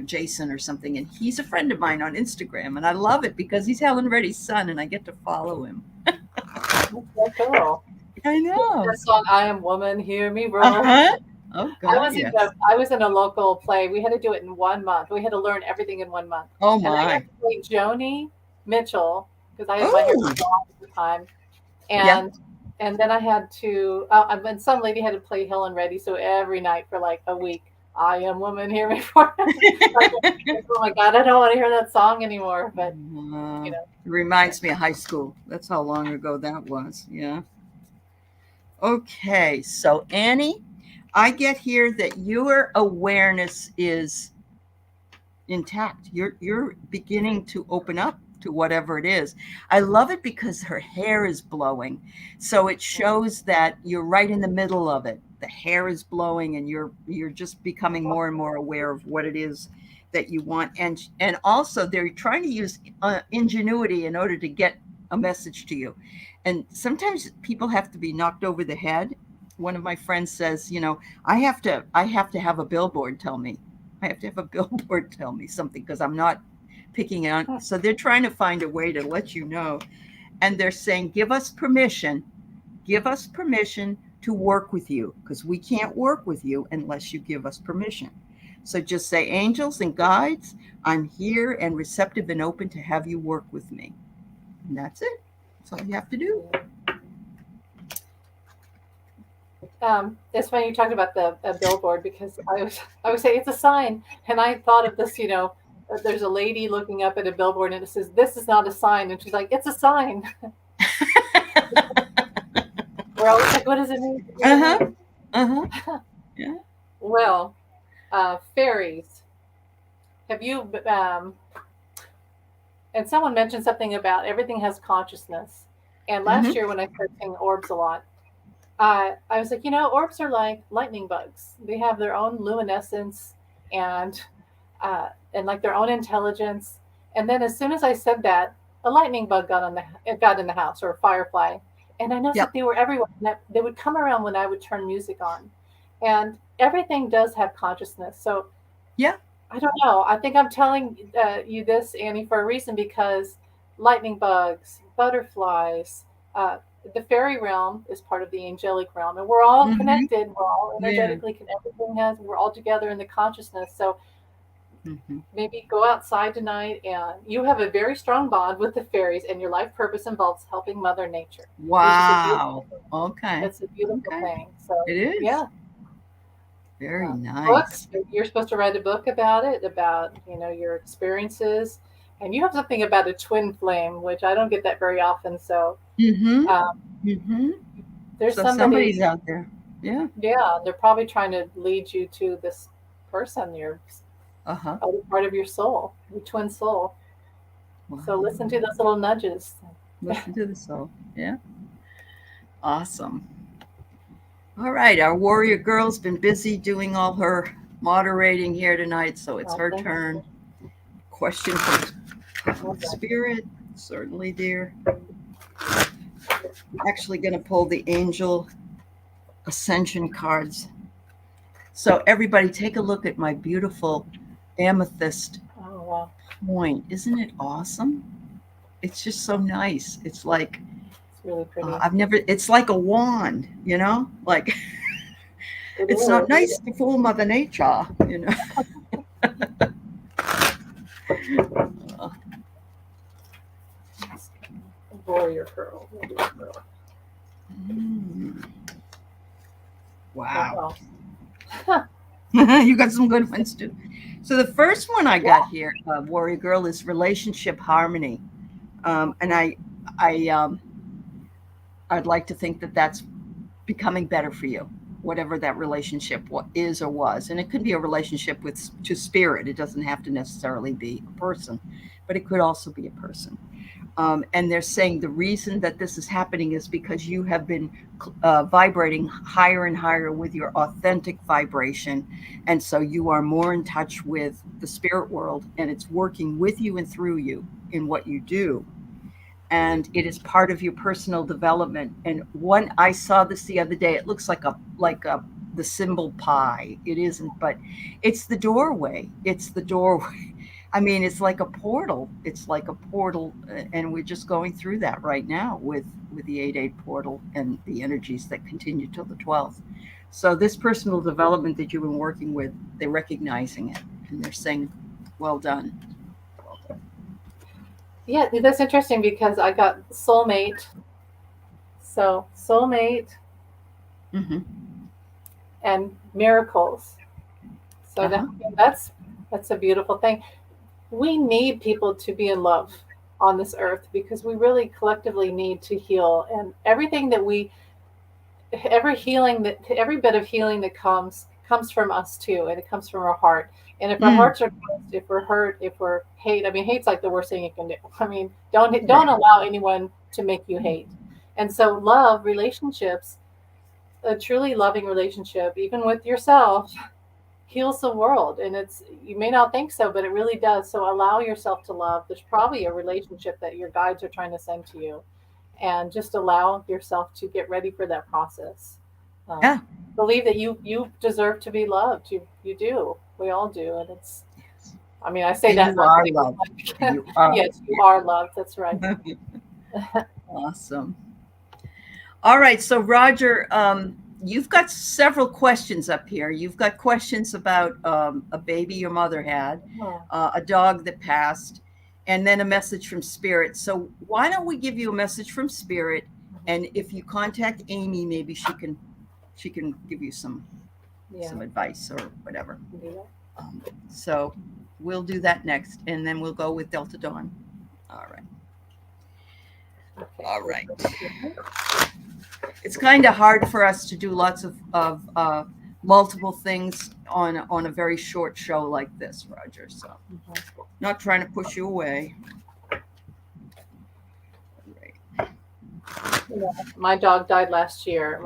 Jason or something. And he's a friend of mine on Instagram. And I love it because he's Helen Reddy's son and I get to follow him. That's so cool. I know. That song, I Am Woman, Hear Me Roar. Oh, God, I was in a local play. We had to do it in 1 month. We had to learn everything in 1 month. Oh, my. And I had to play Joni Mitchell because I had my hair at the time. And then I had to, and some lady had to play Helen Reddy. So every night for like a week, I Am Woman, Hear Me Roar. Oh my God, I don't want to hear that song anymore. But, It reminds me of high school. That's how long ago that was. Yeah. Okay. So, Annie, I get here that your awareness is intact. You're beginning to open up to whatever it is. I love it because her hair is blowing. So it shows that you're right in the middle of it. The hair is blowing and you're just becoming more and more aware of what it is that you want. And also they're trying to use ingenuity in order to get a message to you. And sometimes people have to be knocked over the head. One of my friends says, I have to have a billboard tell me. I have to have a billboard tell me something because I'm not picking on. So they're trying to find a way to let you know. And they're saying, give us permission to work with you because we can't work with you unless you give us permission. So just say, angels and guides, I'm here and receptive and open to have you work with me. And that's it. That's all you have to do. It's funny you talked about the billboard, because I would say it's a sign, and I thought of this. There's a lady looking up at a billboard, and it says, "This is not a sign," and she's like, "It's a sign." We're always like, "What does it mean?" Yeah. Well, fairies. Have you? And someone mentioned something about everything has consciousness. And last year when I started seeing orbs a lot, I was like, orbs are like lightning bugs. They have their own luminescence and like their own intelligence. And then as soon as I said that, a lightning bug got in the house, or a firefly. And I noticed that they were everywhere. And that they would come around when I would turn music on. And everything does have consciousness. So yeah, I don't know. I think I'm telling you this, Annie, for a reason, because lightning bugs, butterflies, the fairy realm is part of the angelic realm, and we're all connected. We're all energetically connected. We're all together in the consciousness. So maybe go outside tonight, and you have a very strong bond with the fairies, and your life purpose involves helping Mother Nature. Wow. Okay. It's a beautiful thing. So it is. Yeah. Very nice. Books. You're supposed to write a book about it, about your experiences, and you have something about a twin flame, which I don't get that very often. So there's somebody's out there. Yeah. Yeah, they're probably trying to lead you to this person, your other part of your soul, your twin soul. Wow. So listen to those little nudges. Listen to the soul. Yeah. Awesome. All right, our warrior girl's been busy doing all her moderating here tonight, so it's her turn. Question from Spirit, certainly, dear. I'm actually going to pull the Angel Ascension cards. So everybody, take a look at my beautiful amethyst point. Isn't it awesome? It's just so nice. It's like, really pretty. It's like a wand, like it's not nice to fool Mother Nature, Warrior girl. Wow. You got some good ones too. So the first one I got here, Warrior Girl, is relationship harmony. And I'd like to think that that's becoming better for you, whatever that relationship is or was. And it could be a relationship to spirit. It doesn't have to necessarily be a person, but it could also be a person. And they're saying the reason that this is happening is because you have been vibrating higher and higher with your authentic vibration. And so you are more in touch with the spirit world, and it's working with you and through you in what you do. And it is part of your personal development. And I saw this the other day. It looks like the symbol pi. It isn't, but it's the doorway. It's the doorway. I mean, it's like a portal. It's like a portal, and we're just going through that right now with the 8/8 portal and the energies that continue till the 12th. So this personal development that you've been working with, they're recognizing it, and they're saying, "Well done." Yeah, that's interesting because I got soulmate. So soulmate and miracles. So that's a beautiful thing. We need people to be in love on this earth because we really collectively need to heal. And every bit of healing that comes from us too, and it comes from our heart. And if our hearts are closed, if we're hurt, if we're hate, hate's like the worst thing you can do. Don't allow anyone to make you hate. And so love, relationships, a truly loving relationship, even with yourself, heals the world. And you may not think so, but it really does. So allow yourself to love. There's probably a relationship that your guides are trying to send to you, and just allow yourself to get ready for that process. Believe that you deserve to be loved. You do. We all do. And I say that. You are loved. Yes, you are loved. That's right. Awesome. All right. So Roger, you've got several questions up here. You've got questions about a baby your mother had, a dog that passed, and then a message from Spirit. So why don't we give you a message from Spirit, and if you contact Amy, maybe she can give you some advice or whatever. So we'll do that next, and then we'll go with Delta Dawn. All right. Okay. All right. It's kind of hard for us to do lots of multiple things on a very short show like this, Roger. So not trying to push you away. Right. My dog died last year.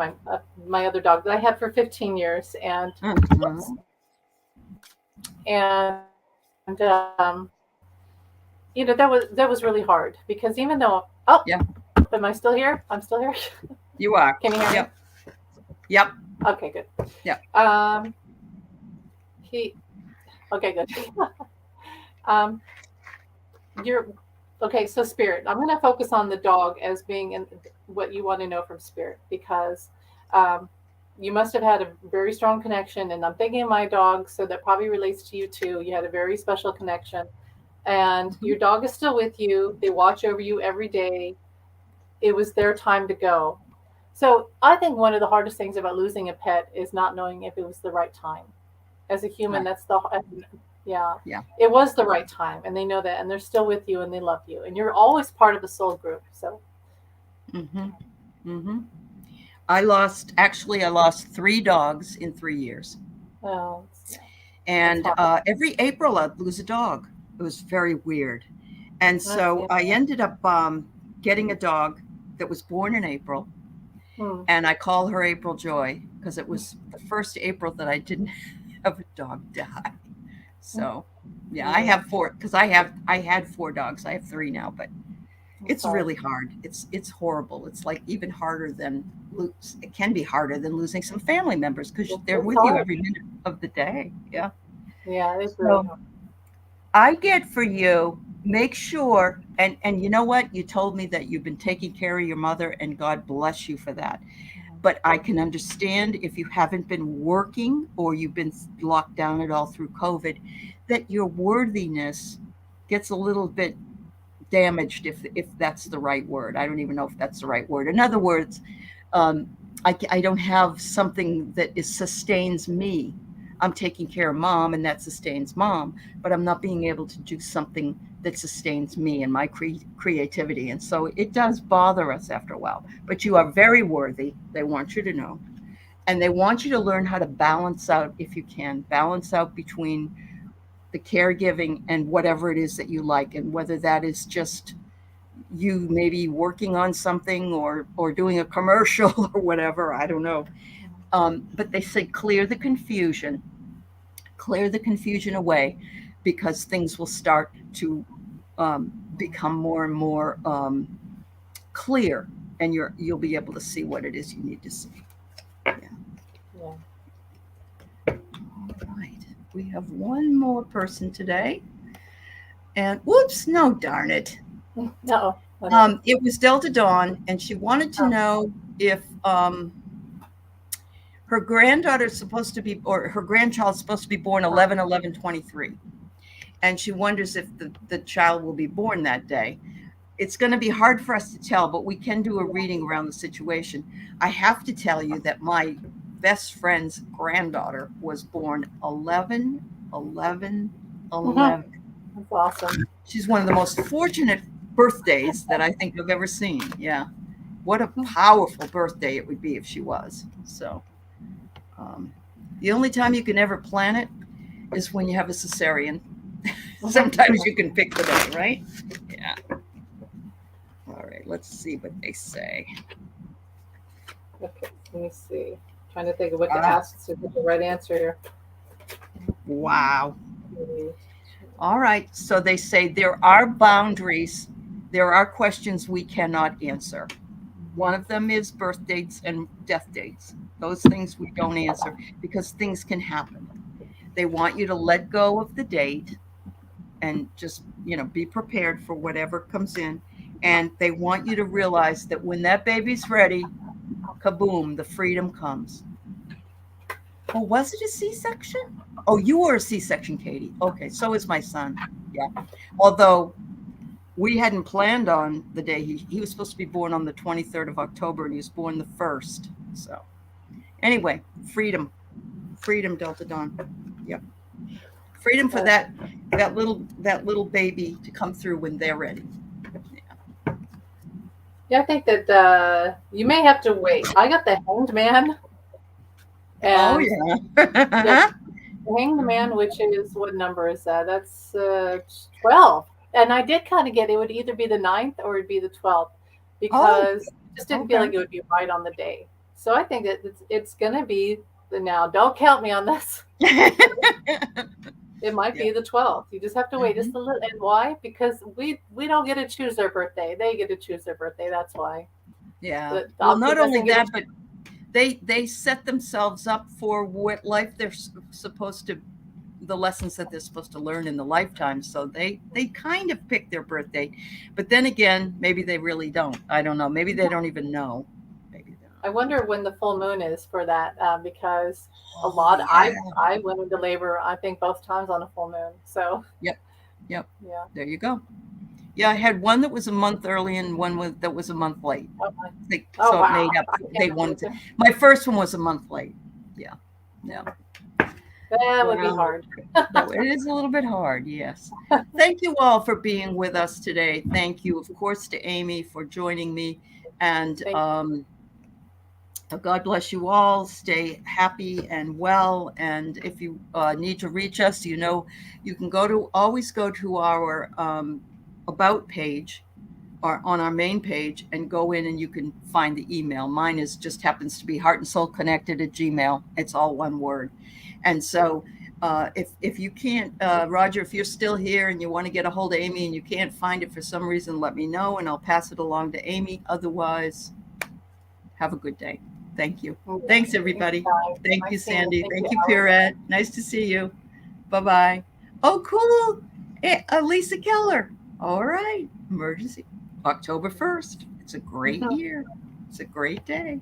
My other dog that I had for 15 years, and you know, that was really hard, because even though am I still here? I'm still here. You are. Can you hear me? Yep. Okay, good. Yeah. Okay, good. Okay, so Spirit. I'm going to focus on the dog as being what you want to know from Spirit, because you must have had a very strong connection, and I'm thinking of my dog, so that probably relates to you too. You had a very special connection, and your dog is still with you. They watch over you every day. It was their time to go. So I think one of the hardest things about losing a pet is not knowing if it was the right time. As a human, that's it was the right time, and they know that, and they're still with you, and they love you, and you're always part of the soul group. So I lost 3 dogs in 3 years. Oh, and every April I'd lose a dog. It was very weird. And so I ended up getting a dog that was born in April. And I call her April Joy, because it was the first April that I didn't have a dog die. So I have 4, because I had 4 dogs. I have 3 now, but it's really hard. It's horrible. It's like even harder than it can be harder than losing some family members, because they're with you every minute of the day. Yeah. Yeah, it's really hard. I get for you, make sure, and you know what? You told me that you've been taking care of your mother, and God bless you for that. But I can understand if you haven't been working, or you've been locked down at all through COVID, that your worthiness gets a little bit damaged, if that's the right word. I don't even know if that's the right word. In other words, I don't have something that sustains me. I'm taking care of mom, and that sustains mom, but I'm not being able to do something that sustains me and my creativity. And so it does bother us after a while, but you are very worthy. They want you to know, and they want you to learn how to balance out, if you can, balance out between the caregiving and whatever it is that you like, and whether that is just you maybe working on something or doing a commercial or whatever, I don't know. But they say clear the confusion away, because things will start to become more and more clear, and you'll be able to see what it is you need to see. All right, we have one more person today, and whoops, no, darn it. No. It was Delta Dawn, and she wanted to know if her granddaughter's supposed to be, or her grandchild's supposed to be born 11/11/23. And she wonders if the child will be born that day. It's going to be hard for us to tell, but we can do a reading around the situation. I have to tell you that my best friend's granddaughter was born 11/11/11. That's awesome. She's one of the most fortunate birthdays that I think I've ever seen. Yeah. What a powerful birthday it would be if she was. So the only time you can ever plan it is when you have a cesarean. Sometimes you can pick the day, right? Yeah. All right, let's see what they say. Okay, let me see. Trying to think of what to ask to get the right answer here. Wow. All right, so they say there are boundaries. There are questions we cannot answer. One of them is birth dates and death dates. Those things we don't answer, because things can happen. They want you to let go of the date and just, be prepared for whatever comes in. And they want you to realize that when that baby's ready, kaboom, the freedom comes. Oh, was it a C-section? Oh, you were a C-section, Katie. Okay, so is my son. Yeah. Although we hadn't planned on the day he was supposed to be born on the 23rd of October, and he was born the 1st. So anyway, freedom, Delta Dawn. Yep. Freedom for that little baby to come through when they're ready. Yeah, I think that you may have to wait. I got the Hanged Man. And the Hanged Man, which is, what number is that? That's 12. And I did kind of get it would either be the 9th or it'd be the 12th, because it just didn't feel like it would be right on the day. So I think that it's going to be now. Don't count me on this. It might be the 12th. You just have to wait just a little. And why? Because we don't get to choose their birthday. They get to choose their birthday. That's why. Yeah. But well, not only that, but they set themselves up for what life they're supposed to, the lessons that they're supposed to learn in the lifetime. So they kind of pick their birthday, but then again, maybe they really don't. I don't know. Maybe they don't even know. I wonder when the full moon is for that, because I went into labor, I think, both times on a full moon. So yep. Yeah, there you go. Yeah, I had one that was a month early and one that was a month late. Okay. So it made up. They wanted to. My first one was a month late. Yeah. That would be hard. It is a little bit hard, yes. Thank you all for being with us today. Thank you, of course, to Amy for joining me. And God bless you all. Stay happy and well. And if you need to reach us, you can always go to our About page or on our main page and go in and you can find the email. Mine just happens to be heartandsoulconnected@gmail.com. It's all one word. And so if you can't, Roger, if you're still here and you want to get a hold of Amy and you can't find it for some reason, let me know and I'll pass it along to Amy. Otherwise, have a good day. Thank you. Thanks, everybody. Thank you, Sandy. Thank you, Pierrette. Nice to see you. Bye-bye. Oh, cool. Lisa Keller. All right. Emergency. October 1st. It's a great year. It's a great day.